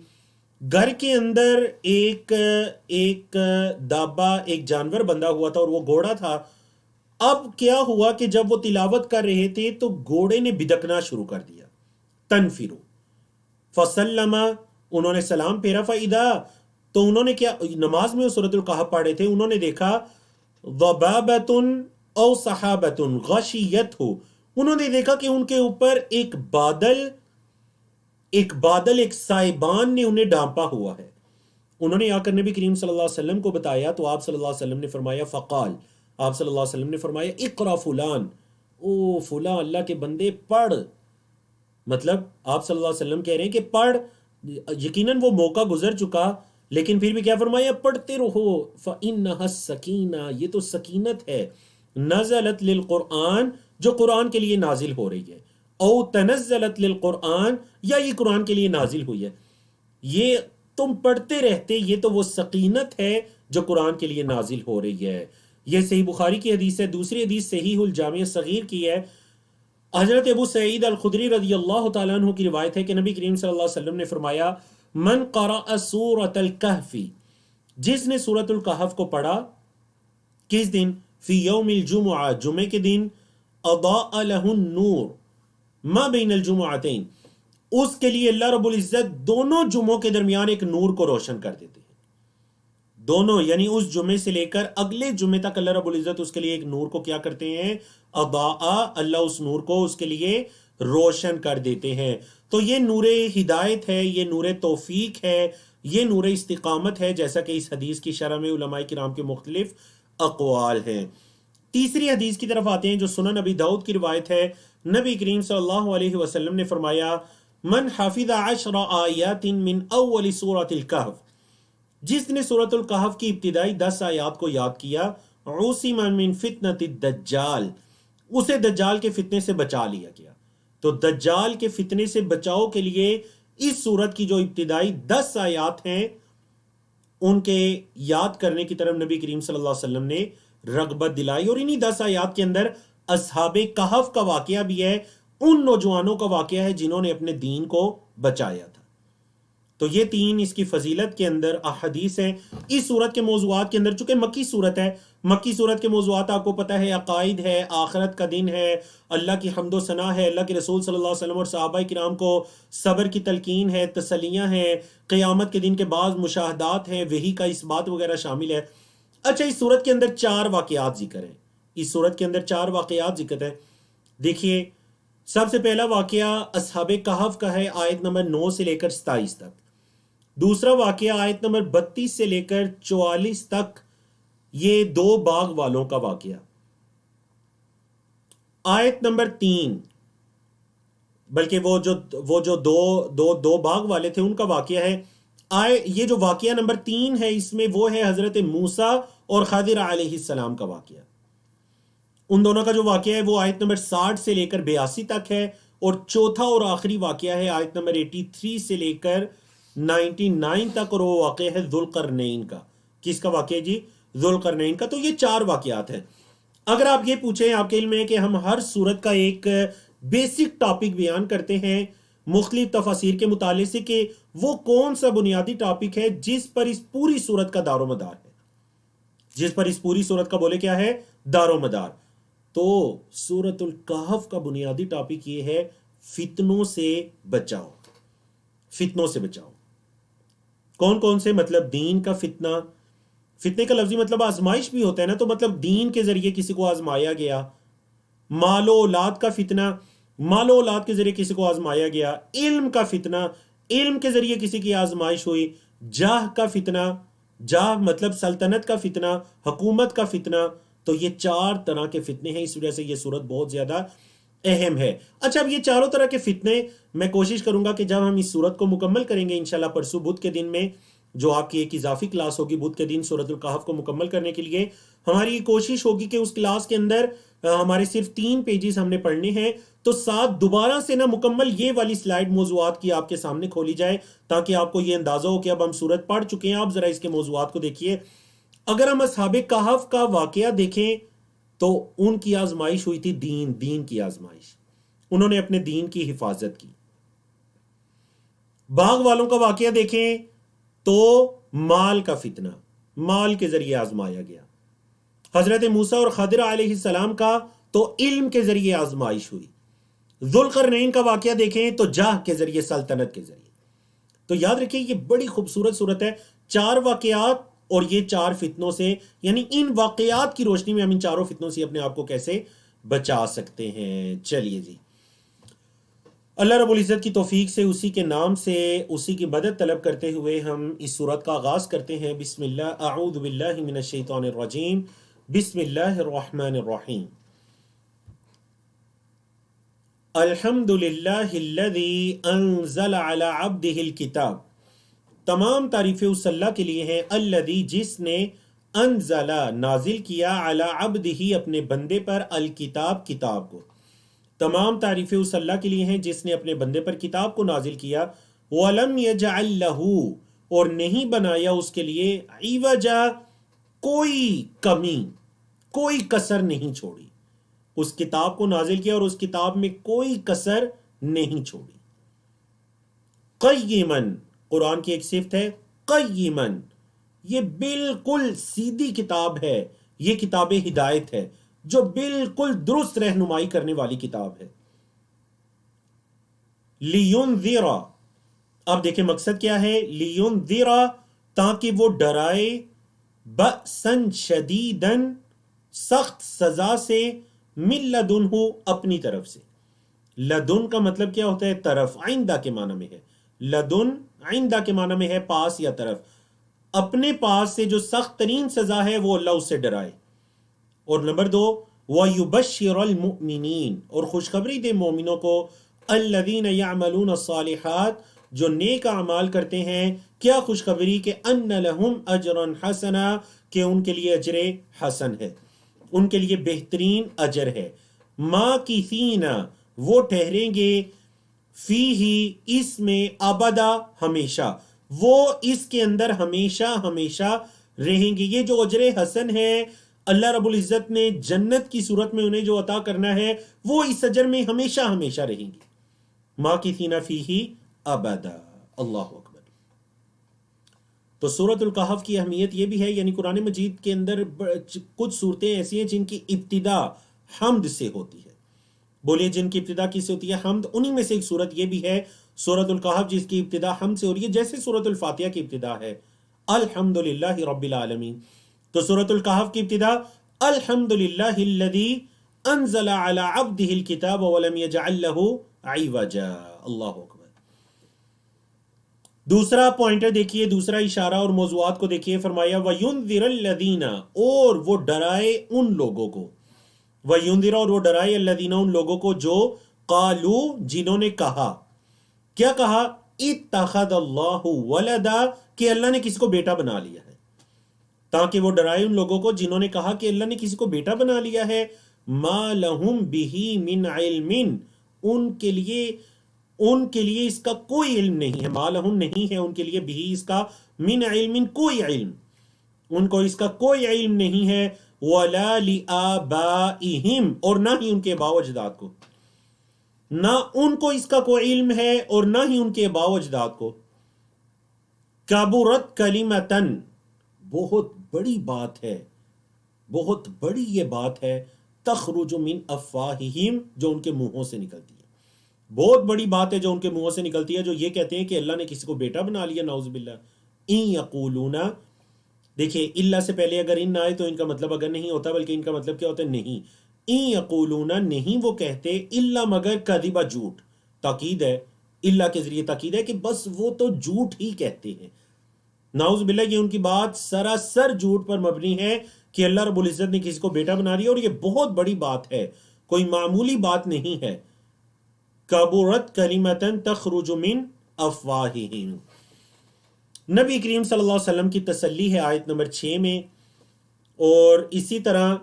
گھر کے اندر ایک دابہ، ایک جانور بندھا ہوا تھا اور وہ گھوڑا تھا۔ اب کیا ہوا کہ جب وہ تلاوت کر رہے تھے تو گھوڑے نے بدکنا شروع کر دیا، تنفرو فسلم، انہوں نے سلام پھیرا، فاذا، تو انہوں نے کیا، نماز میں وہ سورۃ الکہف پڑھ رہے تھے، انہوں نے دیکھا ضبابۃ او صحابۃ غشیتہ، انہوں نے دیکھا کہ ان کے اوپر ایک بادل، ایک سائبان نے انہیں ڈانپا ہوا ہے۔ انہوں نے آ کر نبی کریم صلی اللہ علیہ وسلم کو بتایا تو آپ صلی اللہ علیہ وسلم نے فرمایا، فقال، آپ صلی اللہ علیہ وسلم نے فرمایا، اقرا فلان، او فلاں اللہ کے بندے پڑھ۔ مطلب آپ صلی اللہ علیہ وسلم کہہ رہے ہیں کہ پڑھ، یقیناً وہ موقع گزر چکا، لیکن پھر بھی کیا فرمایا، پڑھتے رہو، فإنها السکینہ، یہ تو سکینت ہے، نزلت للقرآن، جو قرآن کے لیے نازل ہو رہی ہے، او تنزلت للقرآن، یا یہ قرآن کے لیے نازل ہوئی ہے، یہ تم پڑھتے رہتے، یہ تو وہ سکینت ہے جو قرآن کے لیے نازل ہو رہی ہے۔ یہ صحیح بخاری کی حدیث ہے۔ دوسری حدیث صحیح الجامع الصغیر کی ہے، حضرت ابو سعید الخدری رضی اللہ تعالیٰ عنہ کی روایت ہے کہ نبی کریم صلی اللہ علیہ وسلم نے فرمایا، من قرأ سورۃ الکہف، جس نے سورۃ الکہف کو پڑھا، کس دن، فی یوم الجمعہ، جمعے کے دن، اضاء لہ النور ما بین الجمعتین، اس کے لیے اللہ رب العزت دونوں جمعوں کے درمیان ایک نور کو روشن کر دیتے ہیں۔ دونوں یعنی اس جمعے سے لے کر اگلے جمعے تک اللہ رب العزت اس کے لیے ایک نور کو کیا کرتے ہیں، اضاء، اللہ اس نور کو اس کے لیے روشن کر دیتے ہیں۔ تو یہ نور ہدایت ہے، یہ نور توفیق ہے، یہ نور استقامت ہے، جیسا کہ اس حدیث کی شرح میں علماء کرام کے مختلف اقوال ہیں۔ تیسری حدیث کی طرف آتے ہیں جو سنن ابی داؤد کی روایت ہے۔ نبی کریم صلی اللہ علیہ وسلم نے فرمایا، من حفظ 10 آیات من اول سورۃ الکہف، جس نے سورۃ الکہف کی ابتدائی 10 آیات کو یاد کیا، عصم من فتنۃ الدجال، اسے دجال کے فتنے سے بچا لیا گیا۔ تو دجال کے فتنے سے بچاؤ کے لیے اس سورت کی جو ابتدائی 10 آیات ہیں ان کے یاد کرنے کی طرف نبی کریم صلی اللہ علیہ وسلم نے رغبت دلائی، اور انہی 10 آیات کے اندر اصحاب کہف کا واقعہ بھی ہے، ان نوجوانوں کا واقعہ ہے جنہوں نے اپنے دین کو بچایا تھا۔ تو یہ 3 اس کی فضیلت کے اندر احادیث ہیں۔ اس صورت کے موضوعات کے اندر، چونکہ مکی صورت ہے، مکی صورت کے موضوعات آپ کو پتہ ہے، عقائد ہے، آخرت کا دن ہے، اللہ کی حمد و ثنا ہے، اللہ کے رسول صلی اللہ علیہ وسلم اور صحابہ کرام کو صبر کی تلقین ہے، تسلیاں ہیں، قیامت کے دن کے بعض مشاہدات ہیں، وحی کا اس بات وغیرہ شامل ہے۔ اچھا، اس صورت کے اندر 4 واقعات ذکر ہیں، اس صورت کے اندر 4 واقعات ذکر ہیں۔ دیکھیے، سب سے پہلا واقعہ اصحاب کہف کا ہے، آیت نمبر 9 سے لے کر 27 تک۔ دوسرا واقعہ آیت نمبر 32 سے لے کر 44 تک، یہ 2 باغ والوں کا واقعہ۔ آیت نمبر 3، بلکہ وہ جو دو باغ والے تھے ان کا واقعہ ہے۔ یہ جو واقعہ نمبر 3 ہے، اس میں وہ ہے حضرت موسیٰ اور خضر علیہ السلام کا واقعہ۔ ان دونوں کا جو واقعہ ہے وہ آیت نمبر 60 سے لے کر 82 تک ہے، اور چوتھا اور آخری واقعہ ہے آیت نمبر 83 سے لے کر 99 تک، اور وہ واقعہ ہے ذوالقرنین کا۔ کس کا واقعہ جی؟ ذوالقرنین کا۔ تو یہ 4 واقعات ہیں۔ اگر آپ یہ پوچھیں، آپ کے علم ہے کہ ہم ہر سورت کا ایک بیسک ٹاپک بیان کرتے ہیں مختلف تفاسیر کے مطالعے سے، کہ وہ کون سا بنیادی ٹاپک ہے جس پر اس پوری سورت کا دار و مدار ہے، جس پر اس پوری سورت کا بولے کیا ہے؟ دار و مدار۔ تو سورت الکہف کا بنیادی ٹاپک یہ ہے فتنوں سے بچاؤ، فتنوں سے بچاؤ۔ کون کون سے؟ مطلب دین کا فتنہ، فتنے کا لفظی مطلب آزمائش بھی ہوتا ہے نا، تو مطلب دین کے ذریعے کسی کو آزمایا گیا، مال و اولاد کا فتنہ، مال و اولاد کے ذریعے کسی کو آزمایا گیا، علم کا فتنہ، علم کے ذریعے کسی کی آزمائش ہوئی، جاہ کا فتنہ، جاہ مطلب سلطنت کا فتنہ، حکومت کا فتنہ۔ تو یہ 4 طرح کے فتنے ہیں، اس وجہ سے یہ صورت بہت زیادہ اہم ہے۔ اچھا، اب یہ چاروں طرح کے فتنے میں کوشش کروں گا کہ جب ہم اس صورت کو مکمل کریں گے انشاءاللہ پرسوں بدھ کے دن میں، جو آپ کی ایک اضافی کلاس ہوگی بدھ کے دن سورۃ الکہف کو مکمل کرنے کے لیے، ہماری کوشش ہوگی کہ اس کلاس کے اندر ہمارے صرف 3 پیجز ہم نے پڑھنے ہیں، تو 7 دوبارہ سے نہ مکمل یہ والی سلائیڈ موضوعات کی آپ کے سامنے کھولی جائے، تاکہ آپ کو یہ اندازہ ہو کہ اب ہم سورت پڑھ چکے ہیں۔ آپ ذرا اس کے موضوعات کو دیکھیے۔ اگر ہم اصحاب کہف کا واقعہ دیکھیں تو ان کی آزمائش ہوئی تھی دین کی آزمائش، انہوں نے اپنے دین کی حفاظت کی۔ باغ والوں کا واقعہ دیکھیں تو مال کا فتنہ، مال کے ذریعے آزمایا گیا۔ حضرت موسیٰ اور خضر علیہ السلام کا تو علم کے ذریعے آزمائش ہوئی۔ ذوالقرنین کا واقعہ دیکھیں تو جاہ کے ذریعے، سلطنت کے ذریعے۔ تو یاد رکھیں یہ بڑی خوبصورت صورت ہے، 4 واقعات اور یہ 4 فتنوں سے، یعنی ان واقعات کی روشنی میں ہم ان 4 فتنوں سے اپنے آپ کو کیسے بچا سکتے ہیں۔ چلیے جی، اللہ رب العزت کی توفیق سے، اسی کے نام سے، اسی کی مدد طلب کرتے ہوئے ہم اس سورت کا آغاز کرتے ہیں۔ بسم اللہ، اعوذ باللہ من الشیطان الرجیم، بسم اللہ الرحمن الرحیم۔ الحمد للہ الذی انزل علی عبدہ الکتاب، تمام تعریفیں اس اللہ کے لیے ہیں، الذی جس نے، انزل نازل کیا، علی عبدہ اپنے بندے پر، الکتاب کتاب کو۔ تمام تعریفیں اس اللہ کے لیے ہیں جس نے اپنے بندے پر کتاب کو نازل کیا، وَلَمْ يَجْعَلْ لَهُ اور نہیں بنایا اس کے لیے، عِوَجًا کوئی کمی، کوئی کسر نہیں چھوڑی۔ اس کتاب کو نازل کیا اور اس کتاب میں کوئی کسر نہیں چھوڑی۔ قیماً، قرآن کی ایک صفت ہے قیماً، یہ بالکل سیدھی کتاب ہے، یہ کتاب ہدایت ہے جو بالکل درست رہنمائی کرنے والی کتاب ہے۔ لِيُنذِرَ، اب دیکھیں مقصد کیا ہے، لِيُنذِرَ تاکہ وہ ڈرائے، بَأْسًا شَدِيدًا سخت سزا سے، من لدنہ اپنی طرف سے۔ لدن کا مطلب کیا ہوتا ہے؟ طرف، عندہ کے معنی میں ہے۔ لدن عندہ کے معنی میں ہے پاس یا طرف، اپنے پاس سے جو سخت ترین سزا ہے وہ اللہ اس سے ڈرائے۔ اور نمبر 2، وَيُبَشِّرَ الْمُؤْمِنِينَ اور خوشخبری دے مومنوں کو، الَّذِينَ يَعْمَلُونَ الصَّالِحَاتِ جو نیک اعمال کرتے ہیں۔ کیا خوشخبری؟ کہ أَنَّ لَهُمْ أَجْرًا حَسَنًا کہ ان کے لیے اجر حسن ہے، ان کے لیے بہترین اجر ہے۔ مَاكِثِينَ وہ ٹھہریں گے، فِيهِ اس میں، ابدا ہمیشہ، وہ اس کے اندر ہمیشہ ہمیشہ رہیں گے۔ یہ جو اجر حسن ہے اللہ رب العزت نے جنت کی صورت میں انہیں جو عطا کرنا ہے، وہ اس اجر میں ہمیشہ ہمیشہ رہیں گے۔ مَاكِثِينَ فِيهِ ابدا، اللہ اکبر۔ تو سورۃ الکہف کی اہمیت یہ بھی ہے، یعنی قرآن مجید کے اندر کچھ صورتیں ایسی ہیں جن کی ابتدا حمد سے ہوتی ہے۔ بولیے جن کی ابتدا کس سے ہوتی ہے؟ حمد۔ انہی میں سے ایک صورت یہ بھی ہے سورۃ الکہف جس کی ابتدا حمد سے ہو رہی ہے، جیسے سورۃ الفاتحہ کی ابتدا ہے الحمدللہ رب العالمین۔ تو سورۃ الکہف کی ابتدا الحمدللہ الذی انزل علی عبدہ الکتاب ولم یجعل لہ عوجا، اللہ اکبر۔ دوسرا پوائنٹر دیکھیے، دوسرا اشارہ اور موضوعات کو دیکھیے، فرمایا وَيُنذِرَ الَّذِينَ اور وہ ڈرائے ان لوگوں کو، وَيُنذِرَ اور وہ ڈرائے الَّذِينَ ان لوگوں کو جو قالو جنہوں نے کہا، کیا کہا؟ اتخذ اللہ ولدا کہ اللہ نے کسی کو بیٹا بنا لیا ہے، تاکہ وہ ڈرائے ان لوگوں کو جنہوں نے کہا کہ اللہ نے کسی کو بیٹا بنا لیا ہے۔ ما لہم بہ من علم، ان کے لیے اس کا کوئی علم نہیں ہے، ما لہم نہیں ہے ان کے لیے بہ اس کا، من علم کوئی علم، ان کو اس کا کوئی علم نہیں ہے، ولا لآبائہم اور نہ ہی ان کے آباء و اجداد کو، نہ ان کو اس کا کوئی علم ہے اور نہ ہی ان کے آباء و اجداد کو. کبرت کلمتن، بہت بڑی بات ہے، بہت بڑی یہ بات ہے، تخرج من افواہہم جو ان کے منہوں سے نکلتی ہے، بہت بڑی بات ہے جو ان کے منہوں سے نکلتی ہے، جو یہ کہتے ہیں کہ اللہ نے کسی کو بیٹا بنا لیا، نعوذ باللہ. ان یقولون، دیکھیں اللہ سے پہلے اگر ان نہ آئے تو ان کا مطلب اگر نہیں ہوتا، بلکہ ان کا مطلب کیا ہوتا ہے؟ نہیں. ان یقولون، نہیں وہ کہتے، الا مگر کذبا، جھوٹ. تاکید ہے، اللہ کے ذریعے تاکید ہے کہ بس وہ تو جھوٹ ہی کہتے ہیں. نعوذ باللہ، یہ ان کی بات سراسر جھوٹ پر مبنی ہے کہ اللہ رب العزت نے کسی کو بیٹا بنا لیا، اور یہ بہت بڑی بات ہے، کوئی معمولی بات نہیں ہے. کبرت کلمتن تخرج من افواہہم. نبی کریم صلی اللہ علیہ وسلم کی تسلی ہے آیت نمبر 6 میں، اور اسی طرح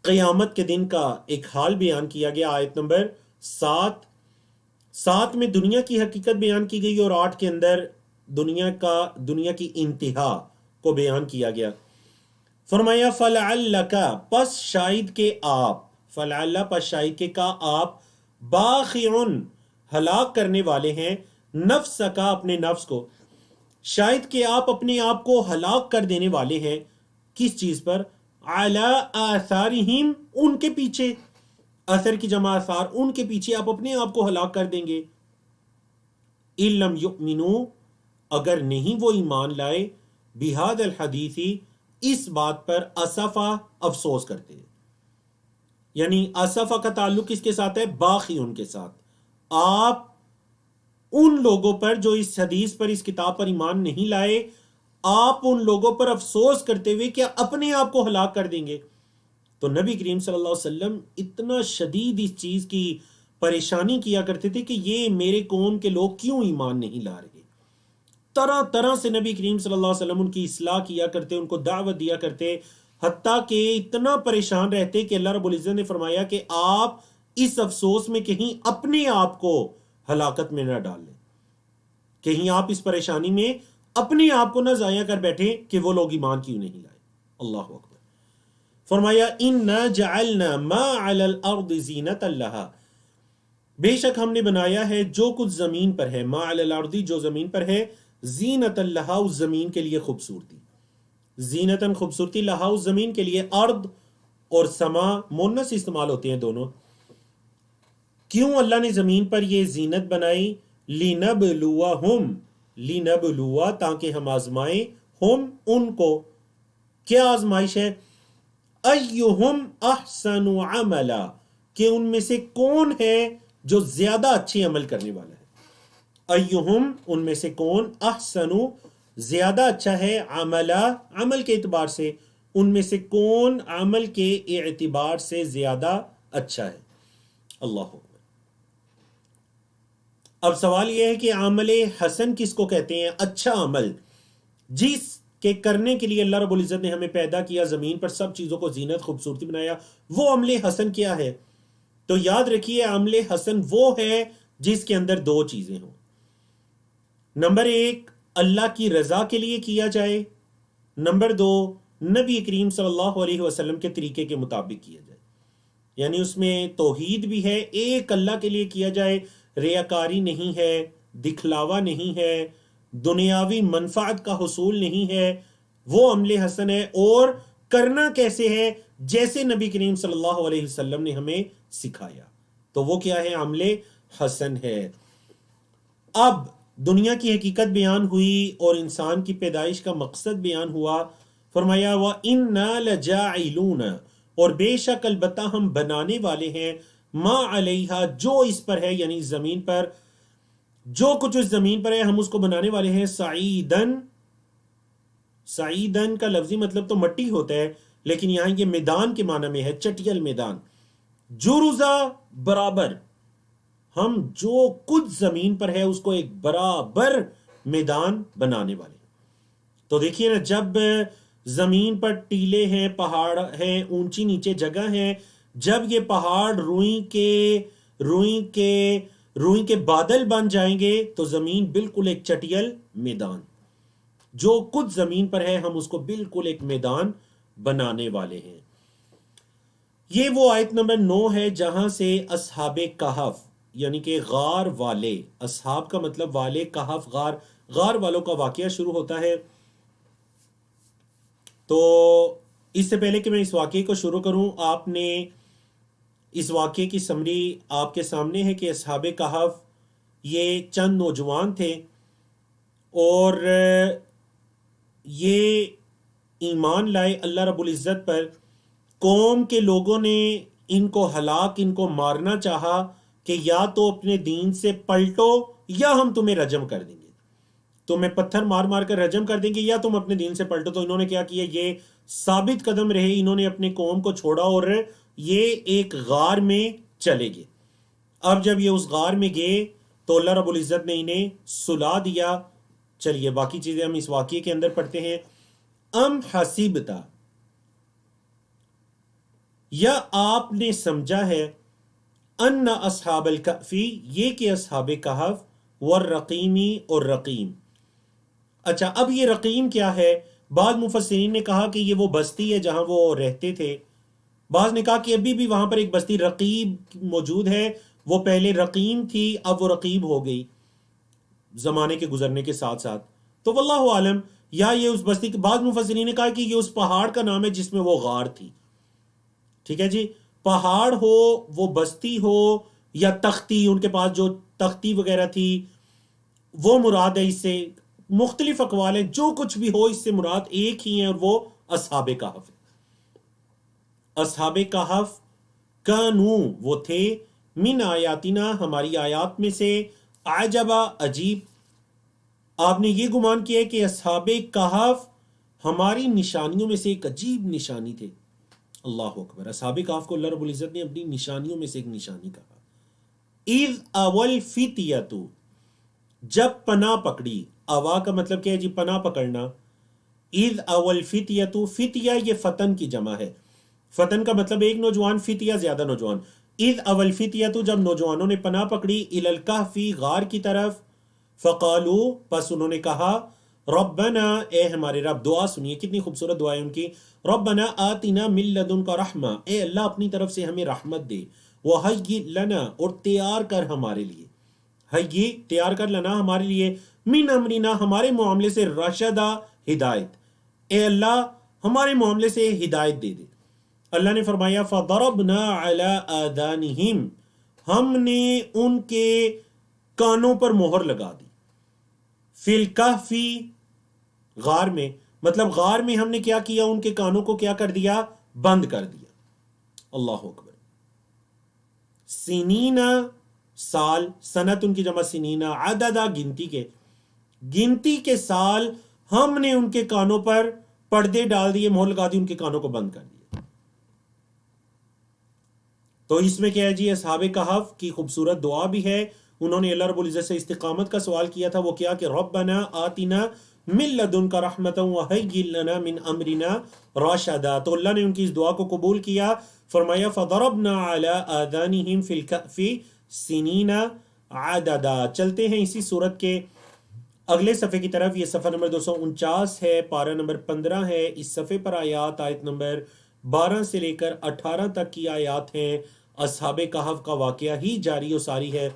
قیامت کے دن کا ایک حال بیان کیا گیا آیت نمبر 7 میں دنیا کی حقیقت بیان کی گئی، اور 8 کے اندر دنیا کی انتہا کو بیان کیا گیا. فرمایا فلعلک، پس شاید کہ آپ، فلعل پس شاید کہ کا آپ، باخعن ہلاک کرنے والے ہیں، نفس کا اپنے نفس کو، شاید کہ آپ اپنے آپ کو ہلاک کر دینے والے ہیں. کس چیز پر؟ علی آثارہم، ان کے پیچھے، اثر کی جمع آثار، ان کے پیچھے آپ اپنے آپ کو ہلاک کر دیں گے. ان لم یؤمنوا، اگر نہیں وہ ایمان لائے، بہذا الحدیث، اس بات پر، اسفا افسوس کرتے ہیں. یعنی اسفا کا تعلق کس کے ساتھ ہے؟ باقی ان کے ساتھ. آپ ان لوگوں پر جو اس حدیث پر، اس کتاب پر ایمان نہیں لائے، آپ ان لوگوں پر افسوس کرتے ہوئے کہ اپنے آپ کو ہلاک کر دیں گے. تو نبی کریم صلی اللہ علیہ وسلم اتنا شدید اس چیز کی پریشانی کیا کرتے تھے کہ یہ میرے قوم کے لوگ کیوں ایمان نہیں لا رہے. طرح طرح سے نبی کریم صلی اللہ علیہ وسلم ان کی اصلاح کیا کرتے، ان کو دعوت دیا کرتے، حتیٰ کہ اتنا پریشان رہتے کہ اللہ رب العزت نے فرمایا کہ آپ اس افسوس میں کہیں اپنے آپ کو ہلاکت میں نہ ڈال لیں، کہیں آپ اس پریشانی میں اپنے آپ کو نہ ضائع کر بیٹھے کہ وہ لوگ ایمان کیوں نہیں لائے. اللہ اکبر. فرمایا اِنَّا جَعَلْنَا مَا عَلَى الْأَرْضِ زِينَةً لَهَا، بے شک ہم نے بنایا ہے جو کچھ زمین پر ہے، ما علی الارض جو زمین پر ہے، زینت اللہ اس زمین کے لیے خوبصورتی، زینتاً خوبصورتی، لہا اس زمین کے لیے. ارض اور سما مونس استعمال ہوتے ہیں دونوں. کیوں اللہ نے زمین پر یہ زینت بنائی؟ لِنَبْلُوَهُمْ، لِنَبْلُوَ تاکہ ہم آزمائیں، ہم ان کو. کیا آزمائش ہے؟ ایہم احسن عملا، کہ ان میں سے کون ہے جو زیادہ اچھے عمل کرنے والا ہے. ایہم ان میں سے کون، احسن زیادہ اچھا ہے، عملا عمل کے اعتبار سے، ان میں سے کون عمل کے اعتبار سے زیادہ اچھا ہے. اللہ اکبر. اب سوال یہ ہے کہ عمل حسن کس کو کہتے ہیں؟ اچھا عمل جس کے کرنے کے لیے اللہ رب العزت نے ہمیں پیدا کیا، زمین پر سب چیزوں کو زینت خوبصورتی بنایا، وہ عمل حسن کیا ہے؟ تو یاد رکھیے عمل حسن وہ ہے جس کے اندر دو چیزیں ہوں. نمبر 1 اللہ کی رضا کے لیے کیا جائے، نمبر 2 نبی کریم صلی اللہ علیہ وسلم کے طریقے کے مطابق کیا جائے. یعنی اس میں توحید بھی ہے، ایک اللہ کے لیے کیا جائے، ریاکاری نہیں ہے، دکھلاوا نہیں ہے، دنیاوی منفعت کا حصول نہیں ہے، وہ عمل حسن ہے. اور کرنا کیسے ہے؟ جیسے نبی کریم صلی اللہ علیہ وسلم نے ہمیں سکھایا، تو وہ کیا ہے؟ عمل حسن ہے. اب دنیا کی حقیقت بیان ہوئی اور انسان کی پیدائش کا مقصد بیان ہوا. فرمایا وَإِنَّا لَجَاعِلُونَ، اور بے شک البتہ ہم بنانے والے ہیں، ما علیہا جو اس پر ہے، یعنی زمین پر جو کچھ اس زمین پر ہے ہم اس کو بنانے والے ہیں، سعیدن. سعیدن کا لفظی مطلب تو مٹی ہوتا ہے، لیکن یہاں یہ میدان کے معنی میں ہے، چٹیل میدان. جرزا برابر، ہم جو کچھ زمین پر ہے اس کو ایک برابر میدان بنانے والے. تو دیکھیے نا، جب زمین پر ٹیلے ہیں، پہاڑ ہیں، اونچی نیچے جگہ ہیں، جب یہ پہاڑ روئی کے بادل بن جائیں گے تو زمین بالکل ایک چٹیل میدان، جو کچھ زمین پر ہے ہم اس کو بالکل ایک میدان بنانے والے ہیں۔ یہ وہ آیت نمبر 9 ہے جہاں سے اصحاب کہف یعنی کہ غار والے، اصحاب کا مطلب والے، کہف غار والوں کا واقعہ شروع ہوتا ہے۔ تو اس سے پہلے کہ میں اس واقعے کو شروع کروں، آپ نے اس واقعے کی سمری آپ کے سامنے ہے کہ اصحاب کہف یہ چند نوجوان تھے اور یہ ایمان لائے اللہ رب العزت پر۔ قوم کے لوگوں نے ان کو ہلاک، ان کو مارنا چاہا کہ یا تو اپنے دین سے پلٹو یا ہم تمہیں رجم کر دیں گے، تمہیں پتھر مار مار کر رجم کر دیں گے یا تم اپنے دین سے پلٹو۔ تو انہوں نے کیا کیا، یہ ثابت قدم رہے، انہوں نے اپنے قوم کو چھوڑا اور یہ ایک غار میں چلے گئے۔ اب جب یہ اس غار میں گئے تو اللہ رب العزت نے انہیں سلا دیا۔ چلیے باقی چیزیں ہم اس واقعے کے اندر پڑھتے ہیں۔ ام حسیبتا، یا آپ نے سمجھا ہے، ان اصحاب الکہفی، یہ کہ اصحاب کہف، والرقیمی، اور رقیم۔ اچھا، اب یہ رقیم کیا ہے؟ بعض مفسرین نے کہا کہ یہ وہ بستی ہے جہاں وہ رہتے تھے، بعض نے کہا کہ ابھی بھی وہاں پر ایک بستی رقیب موجود ہے، وہ پہلے رقیم تھی اب وہ رقیب ہو گئی زمانے کے گزرنے کے ساتھ ساتھ۔ تو واللہ عالم، یا یہ اس بستی کے، بعض مفسرین نے کہا کہ یہ اس پہاڑ کا نام ہے جس میں وہ غار تھی۔ ٹھیک ہے جی، پہاڑ ہو، وہ بستی ہو، یا تختی، ان کے پاس جو تختی وغیرہ تھی وہ مراد ہے۔ اس سے مختلف اقوال ہیں، جو کچھ بھی ہو اس سے مراد ایک ہی ہیں اور وہ اصحاب کہف ہے۔ اصحاب کہف کانو، وہ تھے، من آیاتنا، ہماری آیات میں سے، عجبا، عجیب۔ آپ نے یہ گمان کیا کہ اصحاب کہف ہماری نشانیوں میں سے ایک عجیب نشانی تھے۔ اللہ اکبر، اصحاب کہف کو اللہ رب العزت نے اپنی نشانیوں میں سے ایک نشانی کہا۔ اذ اول فتیتو، جب پناہ پکڑی، اوا کا مطلب کیا ہے جی؟ پناہ پکڑنا۔ اذ اول فتیتو، فتیہ یہ فتن کی جمع ہے، فتن کا مطلب ایک نوجوان، فتیہ زیادہ نوجوان۔ اذ اول فتیتو، جب نوجوانوں نے پناہ پکڑی، الی الکہفی، غار کی طرف، فقالو، پس انہوں نے کہا، ربنا، اے ہمارے رب، دعا سنیے کتنی خوبصورت دعا ہے ان کی، ربنا آتنا من لدنک رحمہ، اے اللہ اپنی طرف سے ہمیں رحمت دے، وہیئ لنا، اور تیار کر ہمارے لیے، ہیئ تیار کر لنا ہمارے لیے، من امرنا، ہمارے معاملے سے، رشدہ ہدایت، اے اللہ ہمارے معاملے سے ہدایت دے دے۔ اللہ نے فرمایا فضربنا علی آذانہم، ہم نے ان کے کانوں پر مہر لگا دی، فی الکہفی، غار میں، مطلب غار میں ہم نے کیا کیا، ان کے کانوں کو کیا کر دیا، بند کر دیا۔ اللہ اکبر۔ سنینا، سال، سنت ان کی جمع سنینا، عددا، گنتی کے سال، ہم نے ان کے کانوں پر پردے ڈال دیے، مہر لگا دی، ان کے کانوں کو بند کر دیا۔ تو اس میں کیا ہے جی، اصحاب کہف کی خوبصورت دعا بھی ہے، انہوں نے اللہ رب العزت سے استقامت کا سوال کیا تھا، وہ کیا کہ ربنا آتنا من لدنک رحمتا وہیئ لنا من امرنا رشدا۔ تو اللہ نے ان کی اس دعا کو قبول کیا، فرمایا فضربنا علی آذانہم فی الکہف سنین عددا۔ چلتے ہیں اسی صورت کے اگلے صفحے کی طرف، یہ صفحہ نمبر 249 ہے، پارہ نمبر 15 ہے، اس صفحے پر آیات، آیت نمبر 12 سے لے کر 18 تک کی آیات ہیں، اصحاب کہف کا واقعہ ہی جاری و ساری ہے۔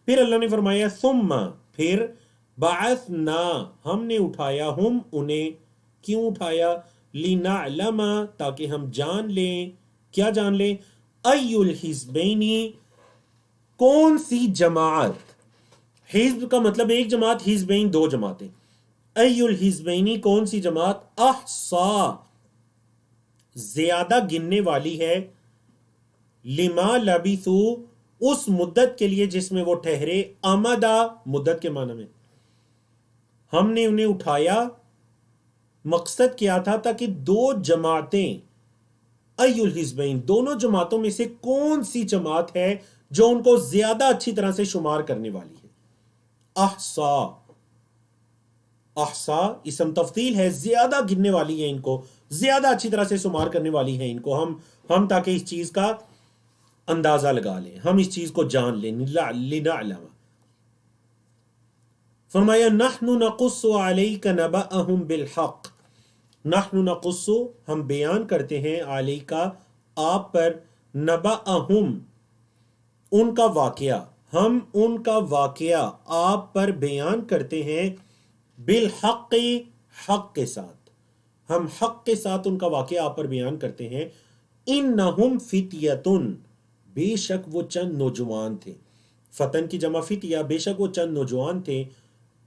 پھر اللہ نے فرمایا ثم، پھر، بعثنا، ہم نے اٹھایا، ہم انہیں، کیوں اٹھایا، لنعلم، تاکہ ہم جان لیں، کیا جان لیں، ای الحزبین، کون سی جماعت، حزب کا مطلب ایک جماعت، حزبین دو جماعتیں، ای الحزبین، کون سی جماعت، احصا، زیادہ گننے والی ہے، لما لبثو، اس مدت کے لیے جس میں وہ ٹھہرے، امدا، مدت کے معنی میں، ہم نے انہیں اٹھایا، مقصد کیا تھا، تاکہ دو جماعتیں، ای الحزبین، دونوں جماعتوں میں سے کون سی جماعت ہے جو ان کو زیادہ اچھی طرح سے شمار کرنے والی ہے۔ احصا، احصا اسم تفضیل ہے، زیادہ گننے والی ہے ان کو، زیادہ اچھی طرح سے شمار کرنے والی ہے ان کو، ہم تاکہ اس چیز کا اندازہ لگا لیں، ہم اس چیز کو جان لیں. لنعلم، فرمایا نحن نقص علیک نبأہم بالحق، نحن نقص ہم بیان کرتے ہیں علیک آپ پر، نبأہم ان کا واقعہ، ہم ان کا واقعہ آپ پر بیان کرتے ہیں، بالحق حق کے ساتھ، ہم حق کے ساتھ ان کا واقعہ آپ پر بیان کرتے ہیں. انہم فتیتن، بے شک وہ چند نوجوان تھے، فتن کی جمع فتیہ، بے شک وہ چند نوجوان تھے،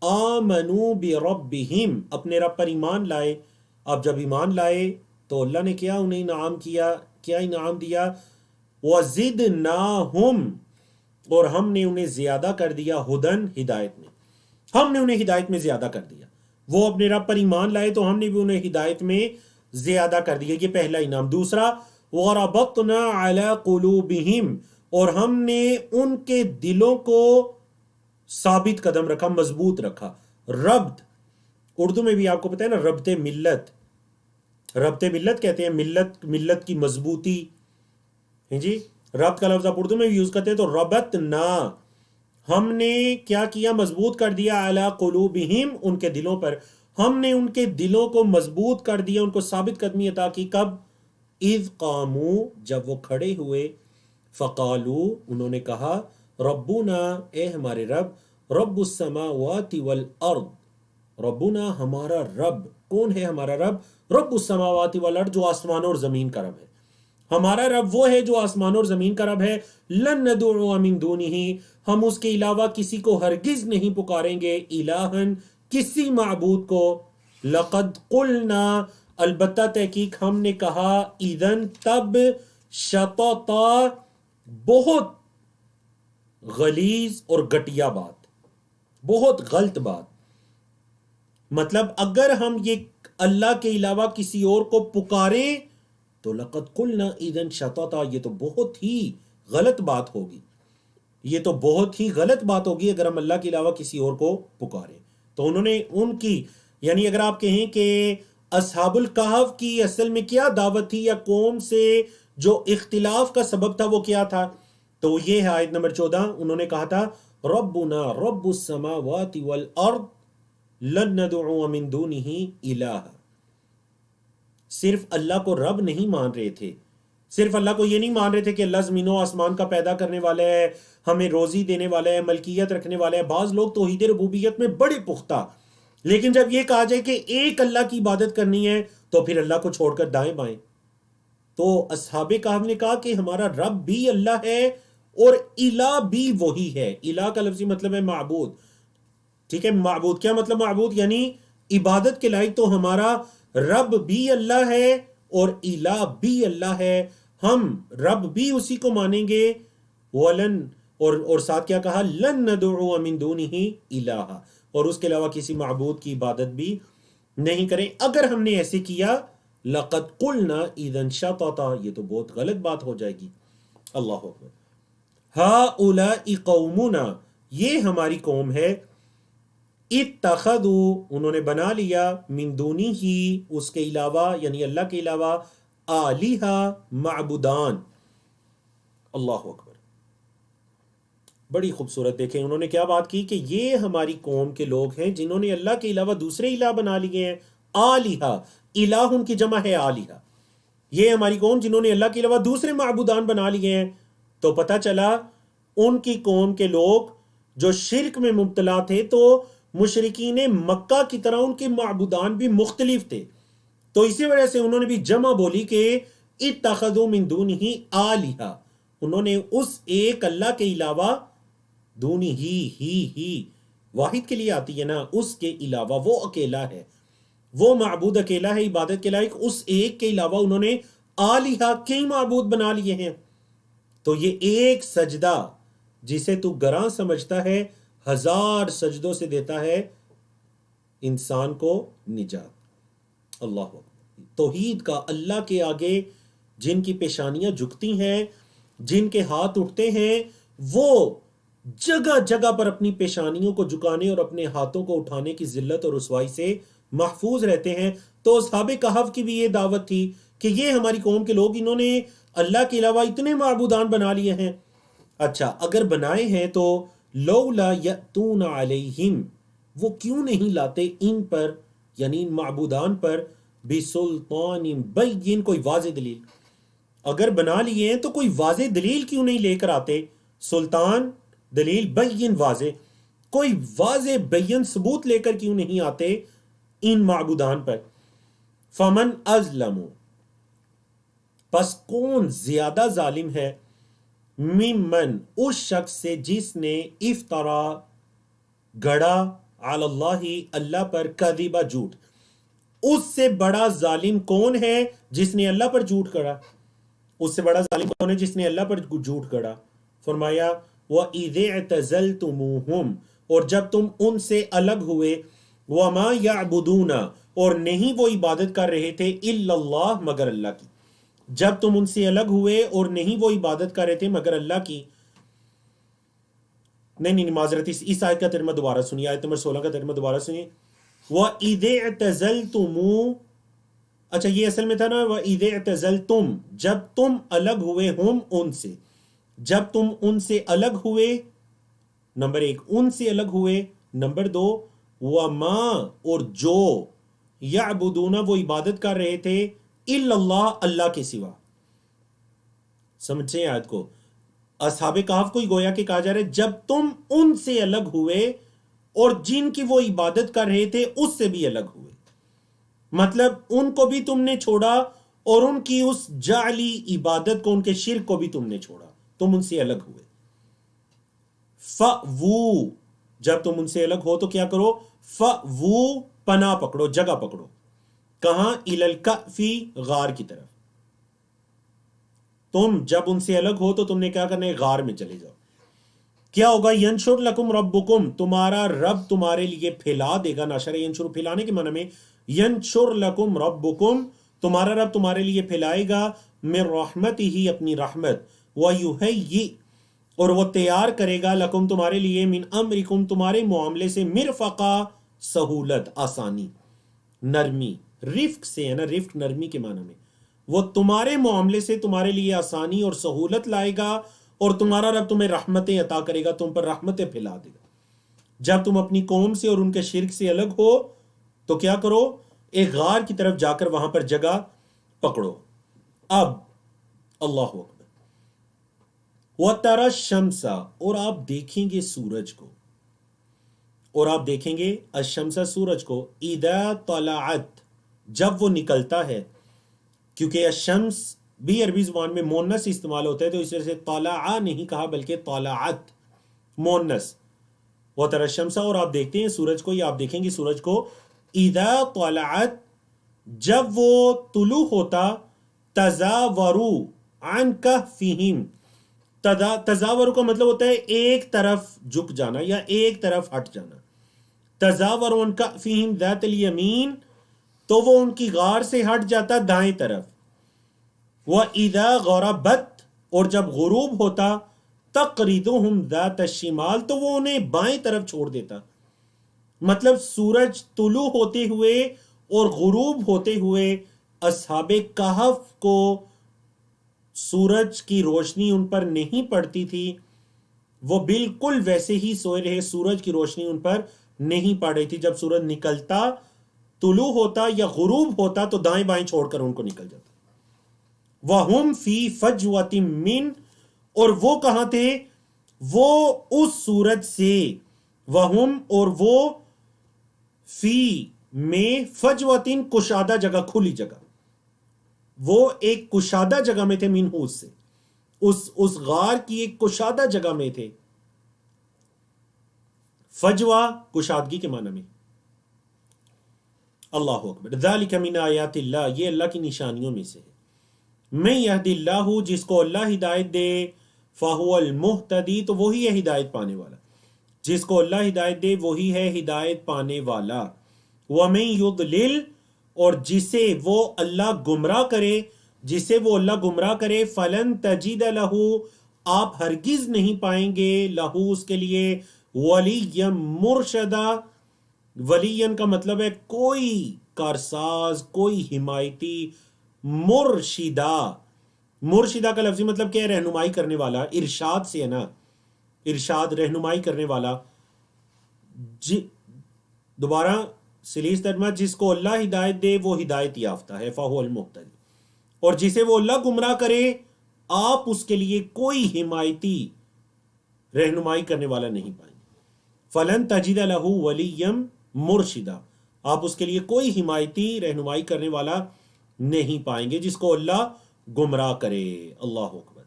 آمنوا بربہم اپنے رب پر ایمان لائے. اب جب ایمان لائے تو اللہ نے کیا انہیں انعام کیا، کیا انعام دیا، وزدناہم اور ہم نے انہیں زیادہ کر دیا، ہدن ہدایت میں، ہم نے انہیں ہدایت میں زیادہ کر دیا. وہ اپنے رب پر ایمان لائے تو ہم نے بھی انہیں ہدایت میں زیادہ کر دیا، یہ پہلا انعام. دوسرا وَرَبَطْنَا عَلَىٰ قُلُوبِهِمْ اور ہم نے ان کے دلوں کو ثابت قدم رکھا، مضبوط رکھا. ربط اردو میں بھی آپ کو پتہ ہے نا، ربط ملت، ربط ملت کہتے ہیں، ملت کی مضبوطی ہے جی. ربط کا لفظ آپ اردو میں بھی یوز کرتے ہیں، تو ربطنا ہم نے کیا کیا، مضبوط کر دیا، علی قلوبہم ان کے دلوں پر، ہم نے ان کے دلوں کو مضبوط کر دیا، ان کو ثابت قدمی عطا کی. کب؟ اذ قاموا جب وہ کھڑے ہوئے، فقالو انہوں نے کہا، ربنا اے ہمارے رب، رب السماوات والارض، ربنا ہمارا رب، کون ہے ہمارا رب؟ رب السماوات والارض جو آسمان اور زمین کا رب ہے، ہمارا رب وہ ہے جو آسمان اور زمین کا رب ہے. لن ندعو من دونہ ہم اس کے علاوہ کسی کو ہرگز نہیں پکاریں گے، الہن کسی معبود کو، لقد قلنا البتہ تحقیق ہم نے کہا، اذن تب، شططا بہت غلیظ اور گھٹیا بات، بہت غلط بات. مطلب اگر ہم یہ اللہ کے علاوہ کسی اور کو پکاریں تو لقد قلنا اذن شططا، یہ تو بہت ہی غلط بات ہوگی، یہ تو بہت ہی غلط بات ہوگی اگر ہم اللہ کے علاوہ کسی اور کو پکاریں. تو انہوں نے ان کی، یعنی اگر آپ کہیں کہ اصحاب الکہف کی اصل میں کیا دعوت تھی، یا قوم سے جو اختلاف کا سبب تھا وہ کیا تھا، تو یہ ہے آیت نمبر 14. انہوں نے کہا تھا ربنا رب السماوات والارض لن ندعو من دونہ الہ، صرف اللہ کو رب نہیں مان رہے تھے، صرف اللہ کو یہ نہیں مان رہے تھے کہ اللہ زمین و آسمان کا پیدا کرنے والا ہے، ہمیں روزی دینے والا ہے، ملکیت رکھنے والا ہے. بعض لوگ توحید ربوبیت میں بڑے پختہ، لیکن جب یہ کہا جائے کہ ایک اللہ کی عبادت کرنی ہے تو پھر اللہ کو چھوڑ کر دائیں بائیں. تو اصحاب کہف نے کہا کہ ہمارا رب بھی اللہ ہے اور الہ بھی وہی ہے. الہ کا لفظی مطلب ہے معبود، ٹھیک ہے. معبود کیا مطلب؟ معبود یعنی عبادت کے لائق تو ہمارا رب بھی اللہ ہے اور الہ بھی اللہ ہے، ہم رب بھی اسی کو مانیں گے. ولن اور ساتھ کیا کہا، لن ندعو من دونہ الہ، اور اس کے علاوہ کسی معبود کی عبادت بھی نہیں کریں. اگر ہم نے ایسے کیا، لقد قلنا اذن شططا، یہ تو بہت غلط بات ہو جائے گی. اللہ اکبر. ہؤلاء قومنا، یہ ہماری قوم ہے، اتخذوا انہوں نے بنا لیا، من دونہ ہی اس کے علاوہ یعنی اللہ کے علاوہ، آلہہ معبودان. اللہ اکبر. بڑی خوبصورت. دیکھیں انہوں نے کیا بات کی کہ یہ ہماری قوم کے لوگ ہیں جنہوں نے اللہ کے علاوہ دوسرے الہ بنا لیے ہیں. آلہہ، الہ ان کی جمع ہے آلہہ. یہ ہماری قوم جنہوں نے اللہ کے علاوہ دوسرے معبودان بنا لیے ہیں. تو پتہ چلا ان کی قوم کے لوگ جو شرک میں مبتلا تھے تو مشرکین مکہ کی طرح ان کے معبودان بھی مختلف تھے، تو اسی وجہ سے انہوں نے بھی جمع بولی کہ اتخذوا من دونہ آلہہ، انہوں نے اس ایک اللہ کے علاوہ، دونہ ہی واحد کے لیے آتی ہے نا، اس کے علاوہ، وہ اکیلا ہے، وہ معبود اکیلا ہے عبادت کے لائق، اس ایک کے علاوہ انہوں نے آلہہ کئی معبود بنا لیے ہیں. تو یہ ایک سجدہ جسے تو گراں سمجھتا ہے 1000 سجدوں سے دیتا ہے انسان کو نجات. اللہ اکبر. توحید کا، اللہ کے آگے جن کی پیشانیاں جھکتی ہیں، جن کے ہاتھ اٹھتے ہیں، وہ جگہ جگہ پر اپنی پیشانیوں کو جھکانے اور اپنے ہاتھوں کو اٹھانے کی ذلت اور رسوائی سے محفوظ رہتے ہیں۔ تو اصحاب کہف کی بھی یہ دعوت تھی کہ یہ ہماری قوم کے لوگ، انہوں نے اللہ کے علاوہ اتنے معبودان بنا لیے ہیں۔ اچھا اگر بنائے ہیں تو لولا یأتون علیہم، وہ کیوں نہیں لاتے ان پر، یعنی ان معبودان پر، بسلطان بین، کوئی واضح دلیل۔ اگر بنا لیے ہیں تو کوئی واضح دلیل کیوں نہیں لے کر آتے؟ سلطان، دلیل، بین، واضح، کوئی واضح بین ثبوت لے کر کیوں نہیں آتے ان معبودان پر؟ فمن ازلم، پس کون زیادہ ظالم ہے، ممن، اس شخص سے جس نے افطرا، گڑا، علی اللہ، اللہ پر، کذبا، جھوٹ۔ اس سے بڑا ظالم کون ہے جس نے اللہ پر جھوٹ گڑا؟ اس سے بڑا ظالم کون ہے جس نے اللہ پر جھوٹ گڑا؟ فرمایا وَإِذِ اعْتَزَلْتُمُوهُمْ، اور جب تم ان سے الگ ہوئے، وَمَا يَعْبُدُونَ، اور نہیں وہ عبادت کر رہے تھے، إِلَّا اللَّهِ، مگر اللہ کی۔ جب تم ان سے الگ ہوئے اور نہیں وہ عبادت کر رہے تھے مگر اللہ کی۔ نہیں معذرت، اس آیت کا ترجمہ دوبارہ سنیے، آیت نمبر 16 کا ترجمہ دوبارہ سنیے۔ وَإِذِ اعْتَزَلْتُمُوا، اچھا یہ اصل میں تھا نا، وَإِذِ اعْتَزَلْتُم، جب تم الگ ہوئے، ہم، ان سے، جب تم ان سے الگ ہوئے، نمبر 1 ان سے الگ ہوئے، نمبر 2 وَمَا، اور جو، یعبدون، وہ عبادت کر رہے تھے، الا اللہ، اللہ کے سوا۔ سمجھیں آیت کو، اصحاب کہف کو ہی گویا کہ کہا جا رہا ہے جب تم ان سے الگ ہوئے اور جن کی وہ عبادت کر رہے تھے اس سے بھی الگ ہوئے، مطلب ان کو بھی تم نے چھوڑا اور ان کی اس جعلی عبادت کو، ان کے شرک کو بھی تم نے چھوڑا، تم ان سے الگ ہوئے۔ فَأْوُوا، جب تم ان سے الگ ہو تو کیا کرو؟ فَأْوُوا، پناہ پکڑو، جگہ پکڑو، کہاں؟ اِلَى الْكَهْفِ، غار کی طرف۔ تم جب ان سے الگ ہو تو تم نے کیا کرنا ہے؟ غار میں چلے جاؤ۔ کیا ہوگا؟ ینشر لکم ربکم، تمہارا رب تمہارے لیے پھیلا دے گا، نشر ینشر پھیلانے کے معنی میں، ینشر لکم ربکم، تمہارا رب تمہارے لیے پھیلائے گا، من رحمتہ، اپنی رحمت، ویہیئ، اور وہ تیار کرے گا، لکم، تمہارے لیے، من امرکم، تمہارے معاملے سے، مرفقا، سہولت، آسانی، نرمی، رفق سے ہے نا، رفق نرمی کے معنی میں، وہ تمہارے معاملے سے تمہارے لیے آسانی اور سہولت لائے گا، اور تمہارا رب تمہیں رحمتیں عطا کرے گا، تم پر رحمتیں پھیلا دے گا۔ جب تم اپنی قوم سے اور ان کے شرک سے الگ ہو تو کیا کرو؟ ایک غار کی طرف جا کر وہاں پر جگہ پکڑو۔ اب اللہ اکبر، وَتَرَى الشَّمْسَ، اور آپ دیکھیں گے سورج کو، اور آپ دیکھیں گے الشمس، سورج کو، اذا طلعت، جب وہ نکلتا ہے، کیونکہ الشمس بھی عربی زبان میں مونس استعمال ہوتا ہے تو اس وجہ سے طلع نہیں کہا بلکہ طلعت، مونس۔ وَتَرَى الشَّمْسَ، اور آپ دیکھتے ہیں سورج کو، یا آپ دیکھیں گے سورج کو، اذا طلعت، جب وہ طلوع ہوتا، تزاوروا عن کہفہم، تزاور کا مطلب ہوتا ہے ایک طرف جھک جانا یا ایک طرف ہٹ جانا۔ تزاوروا عن کہفہم ذات الیمین، تو وہ ان کی غار سے ہٹ جاتا دائیں طرف۔ وَإِذَا غَرَبَتْ، اور جب غروب ہوتا، تَقْرِضُهُمْ ذَاتَ الشِّمَالِ، تو وہ انہیں بائیں طرف چھوڑ دیتا۔ مطلب سورج طلوع ہوتے ہوئے اور غروب ہوتے ہوئے اصحاب کہف کو سورج کی روشنی ان پر نہیں پڑتی تھی، وہ بالکل ویسے ہی سوئے رہے، سورج کی روشنی ان پر نہیں پڑ رہی تھی۔ جب سورج نکلتا، طلوع ہوتا یا غروب ہوتا تو دائیں بائیں چھوڑ کر ان کو نکل جاتا۔ وَهُمْ فِي فَجْوَةٍ مِّنْ، اور وہ کہاں تھے؟ وہ اس سورج سے، وَهُمْ، اور وہ، فی، میں، فجوتن، کشادہ جگہ، کھلی جگہ، وہ ایک کشادہ جگہ میں تھے، منہ، اس سے، اس غار کی ایک کشادہ جگہ میں تھے۔ فجوہ کشادگی کے معنی میں۔ اللہ اکبر، ذالک من آیات اللہ، یہ اللہ کی نشانیوں میں سے ہے۔ من یہد اللہ، جس کو اللہ ہدایت دے، فہو المہتدی، تو وہی ہے ہدایت پانے والا، جس کو اللہ ہدایت دے وہی ہے ہدایت پانے والا۔ ومن یضلل، اور جسے وہ اللہ گمراہ کرے، جسے وہ اللہ گمراہ کرے، فلن تجد لہ، آپ ہرگز نہیں پائیں گے، لہو، اس کے لیے، ولیا مرشدا، ولین کا مطلب ہے کوئی کارساز، کوئی حمایتی، مرشدہ، مرشدہ کا لفظی مطلب کیا ہے؟ رہنمائی کرنے والا، ارشاد سے ہے نا، ارشاد رہنمائی کرنے والا۔ دوبارہ سلیس ترجمہ، جس کو اللہ ہدایت دے وہ ہدایت یافتہ ہے، فہو المہتدی، اور جسے وہ اللہ گمراہ کرے آپ اس کے لیے کوئی حمایتی رہنمائی کرنے والا نہیں پائیں گے۔ فلن تجد لہ ولیا مرشدا، آپ اس کے لیے کوئی حمایتی رہنمائی کرنے والا نہیں پائیں گے جس کو اللہ گمراہ کرے۔ اللہ اکبر۔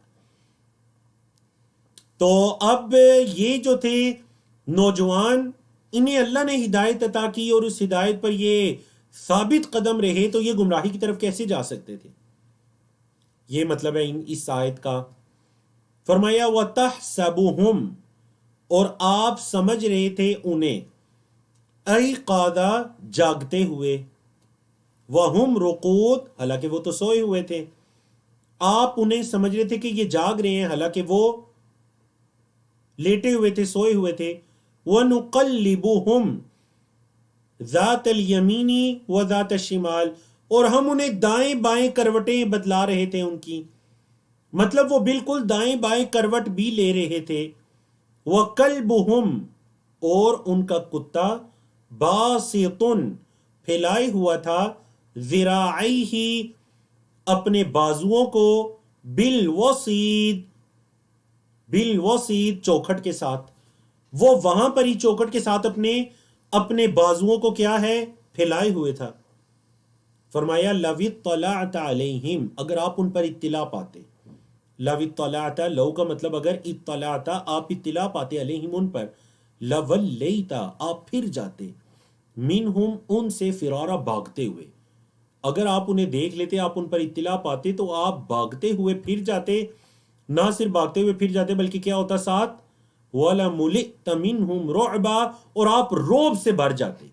تو اب یہ جو تھے نوجوان، انہیں اللہ نے ہدایت عطا کی اور اس ہدایت پر یہ ثابت قدم رہے، تو یہ گمراہی کی طرف کیسے جا سکتے تھے؟ یہ مطلب ہے اس آیت کا۔ فرمایا وَتَحْسَبُهُمْ، اور آپ سمجھ رہے تھے انہیں، ایقاظا جاگتے ہوئے، وَهُمْ رُقُودٌ، حالانکہ وہ تو سوئے ہوئے تھے۔ آپ انہیں سمجھ رہے تھے کہ یہ جاگ رہے ہیں، حالانکہ وہ لیٹے ہوئے تھے، سوئے ہوئے تھے۔ وَنُقَلِّبُهُمْ ذات الیمینی و ذات الشمال، اور ہم انہیں دائیں بائیں کروٹیں بدلا رہے تھے ان کی، مطلب وہ بالکل دائیں بائیں کروٹ بھی لے رہے تھے۔ وَقَلْبُهُمْ، اور ان کا کتا، باسطٌ، پھیلائے ہوا تھا، ذراعیہ، اپنے بازوؤں کو، بالوسید، بالوسید چوکھٹ کے ساتھ، وہ وہاں پر ہی چوکھٹ کے ساتھ اپنے بازوؤں کو کیا ہے؟ پھیلائے ہوئے تھا۔ فرمایا لَوِ اطَّلَعْتَ عَلَيْهِمْ، اگر آپ ان پر اطلاع پاتے، لَوِ اطَّلَعْتَ، لو کا مطلب اگر، اطلاعت آپ اطلاع پاتے، علیہم ان پر، لَوَلَّيْتَ آپ پھر جاتے، منہم ان سے، فرارا بھاگتے ہوئے۔ اگر آپ انہیں دیکھ لیتے، آپ ان پر اطلاع پاتے تو آپ بھاگتے ہوئے پھر جاتے، نہ صرف بھاگتے ہوئے پھر جاتے بلکہ کیا ہوتا ساتھ؟ وَلَمُلِئْتَ مِنْهُمْ رُعْبًا، اور آپ روب سے بھر جاتے،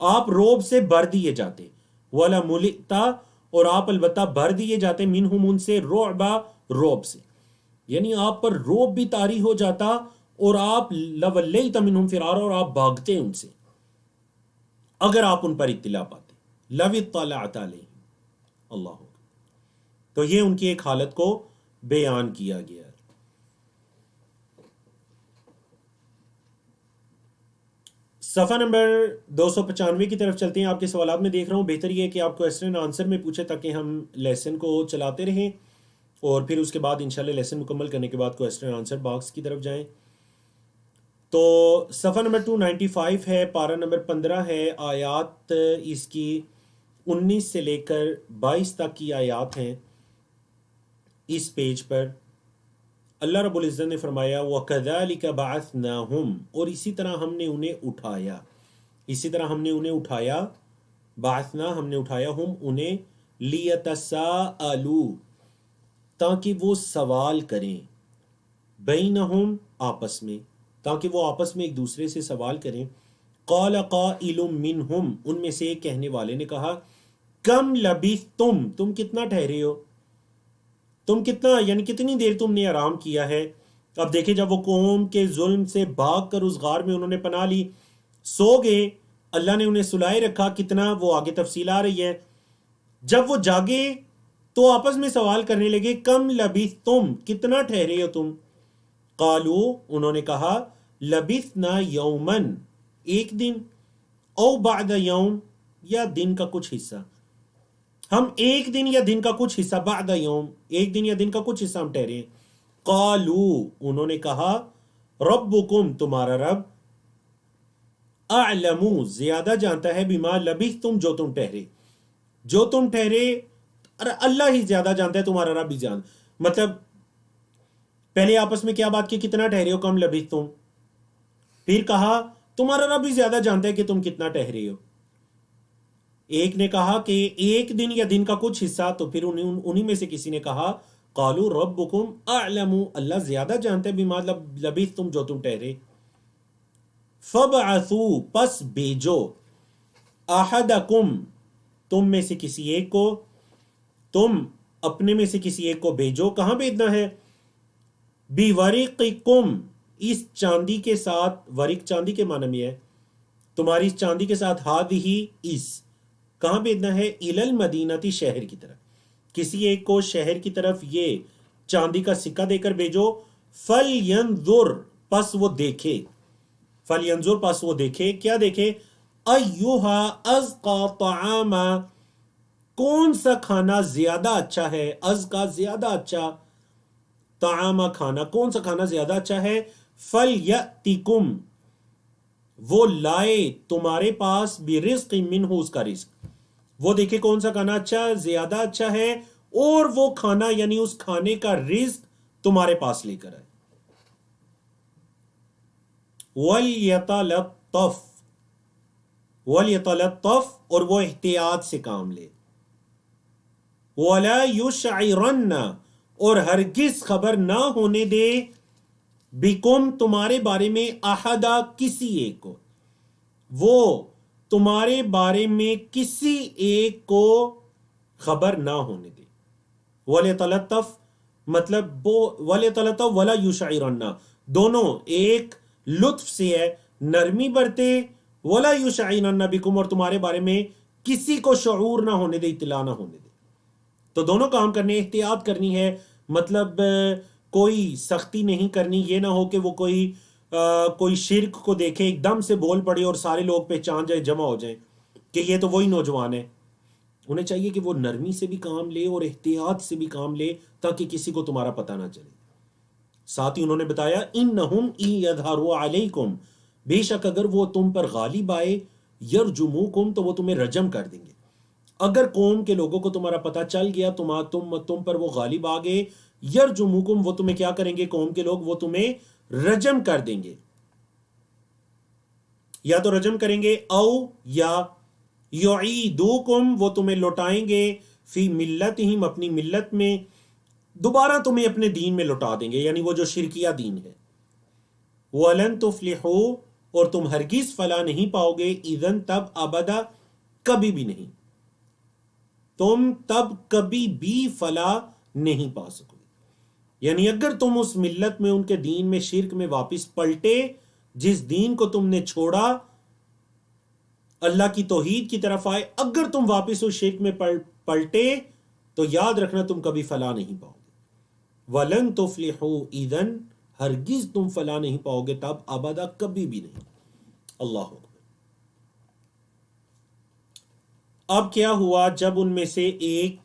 آپ روب سے بھر دیے جاتے۔ وَلَمُلِئْتَ، اور آپ البتہ بھر دیے جاتے، مِنْهُمْ ان سے، رُعْبًا، روب سے، یعنی آپ پر روب بھی طاری ہو جاتا، اور آپ لَوَلَّيْتَ مِنْهُمْ فِرَارًا، اور آپ بھاگتے ان سے اگر آپ ان پر اطلاع پاتے۔ لَوِ اطَّلَعْتَ عَلَيْهِمْ، اللہ۔ تو یہ ان کی ایک حالت کو بیان کیا گیا۔ صفحہ نمبر 295 کی طرف چلتے ہیں۔ آپ کے سوالات میں دیکھ رہا ہوں، بہتر یہ ہے کہ آپ کوسچن آنسر میں پوچھیں تاکہ ہم لیسن کو چلاتے رہیں، اور پھر اس کے بعد انشاءاللہ لیسن مکمل کرنے کے بعد کوسچن آنسر باکس کی طرف جائیں۔ تو صفحہ نمبر 295 ہے، پارہ نمبر 15 ہے، آیات اس کی 19 سے لے کر 22 تک کی آیات ہیں اس پیج پر۔ اللہ رب العزت نے فرمایا وَكَذَلِكَ بَعَثْنَاهُمْ، اور اسی طرح ہم نے انہیں اٹھایا، اسی طرح ہم نے انہیں اٹھایا، بعثنا ہم نے اٹھایا، ہم انہیں، لِيَتَسَاءَلُوا تاکہ وہ سوال کریں، بینہم آپس میں، تاکہ وہ آپس میں ایک دوسرے سے سوال کریں۔ قَالَ قَائِلٌ مِّنْهُمْ، ان میں سے ایک کہنے والے نے کہا، کم لبثتم، تم کتنا ٹھہرے ہو، تم کتنا، یعنی کتنی دیر تم نے آرام کیا ہے۔ اب دیکھیں جب وہ قوم کے ظلم سے بھاگ کر اس غار میں انہوں نے پناہ لی، سو گئے، اللہ نے انہیں سلائے رکھا، کتنا، وہ آگے تفصیل آ رہی ہے۔ جب وہ جاگے تو آپس میں سوال کرنے لگے، کم لبثتم، کتنا ٹھہرے ہو تم۔ قالو، انہوں نے کہا، لبثنا یومن، ایک دن، او بعد یوم، یا دن کا کچھ حصہ، ہم ایک دن یا دن کا کچھ حصہ، بعد یوم، ایک دن یا دن کا کچھ حصہ ہم ٹھہرے ہیں۔ قالو، انہوں نے کہا، ربکم، تمہارا رب، اعلم، زیادہ جانتا ہے، بما لبثتم، جو تم ٹھہرے، جو تم ٹھہرے، اللہ ہی زیادہ جانتا ہے، تمہارا رب ہی جان، مطلب پہلے آپس میں کیا بات کی، کتنا ٹھہرے ہو، کم لبثتم، پھر کہا تمہارا رب ہی زیادہ جانتا ہے کہ تم کتنا ٹھہرے ہو۔ ایک نے کہا کہ ایک دن یا دن کا کچھ حصہ، تو پھر انہی میں سے کسی نے کہا، قالوا ربکم اعلم، اللہ زیادہ جانتا ہے، بما لبثتم، جو تم ٹھہرے۔ فبعثوا، پس بھیجو، احدکم، تم میں سے کسی ایک کو، تم اپنے میں سے کسی ایک کو بھیجو، کہاں بھیجنا ہے؟ بورقکم، اس چاندی کے ساتھ، ورق چاندی کے معنی میں ہے، تمہاری اس چاندی کے ساتھ ہادھی اس کہاں بھیجنا ہے؟ الی المدینتی شہر کی طرف، کسی ایک کو شہر کی طرف یہ چاندی کا سکہ دے کر بھیجو، فَلْيَنْظُرْ پس وہ دیکھے، فَلْيَنْظُرْ پس وہ دیکھے، کیا دیکھے؟ أَيُّهَا أَزْقَى طَعَامًا کون سا کھانا زیادہ اچھا ہے، ازکا زیادہ اچھا، طعامہ کھانا، کون سا کھانا زیادہ اچھا ہے؟ فَلْيَأْتِكُمْ وہ لائے تمہارے پاس برزق منہ اس کا رزق، وہ دیکھے کون سا کھانا اچھا زیادہ اچھا ہے اور وہ کھانا یعنی اس کھانے کا رزق تمہارے پاس لے کر آئے۔ وَلْيَتَلَطَّفْ وَلْيَتَلَطَّفْ اور وہ احتیاط سے کام لے، وَلَا يُشْعِرَنَّ اور ہرگز خبر نہ ہونے دے، بِكُمْ تمہارے بارے میں، احدا کسی ایک کو، وہ تمہارے بارے میں کسی ایک کو خبر نہ ہونے دے۔ وَلْيَتَلَطَّفْ مطلب وَلْيَتَلَطَّفْ وَلَا يُشْعِرَنَّ دونوں ایک لطف سے ہے، نرمی برتے، وَلَا يُشْعِرَنَّ بِكُمْ اور تمہارے بارے میں کسی کو شعور نہ ہونے دے، اطلاع نہ ہونے دے۔ تو دونوں کام کرنے، احتیاط کرنی ہے، مطلب کوئی سختی نہیں کرنی، یہ نہ ہو کہ وہ کوئی شرک کو دیکھے ایک دم سے بول پڑے اور سارے لوگ پہچان جائیں، جمع ہو جائیں کہ یہ تو وہی نوجوان ہے۔ انہیں چاہیے کہ وہ نرمی سے بھی کام لے اور احتیاط سے بھی کام لے تاکہ کسی کو تمہارا پتہ نہ چلے۔ ساتھ ہی انہوں نے بتایا انہم ان یظہروا علیکم بے شک اگر وہ تم پر غالب آئے، یرجموکم تو وہ تمہیں رجم کر دیں گے۔ اگر قوم کے لوگوں کو تمہارا پتہ چل گیا، تم پر وہ غالب آ گئے، یرجموکم وہ تمہیں کیا کریں گے؟ قوم کے لوگ وہ تمہیں رجم کر دیں گے، یا تو رجم کریں گے، او یا یعیدوکم وہ تمہیں لوٹائیں گے، فی ملتہم اپنی ملت میں، دوبارہ تمہیں اپنے دین میں لوٹا دیں گے، یعنی وہ جو شرکیہ دین ہے۔ وَلَن تُفْلِحُوا اور تم ہرگز فلاح نہیں پاؤ گے، اذن تب ابدا کبھی بھی نہیں، تم تب کبھی بھی فلاح نہیں پا سکو گے۔ یعنی اگر تم اس ملت میں، ان کے دین میں، شرک میں واپس پلٹے، جس دین کو تم نے چھوڑا، اللہ کی توحید کی طرف آئے، اگر تم واپس اس شرک میں پلٹے تو یاد رکھنا تم کبھی فلاح نہیں پاؤ گے۔ وَلَن تُفْلِحُوا اِذًا ہرگز تم فلاح نہیں پاؤ گے تب، ابدا کبھی بھی نہیں۔ اللہ اکبر۔ اب کیا ہوا جب ان میں سے ایک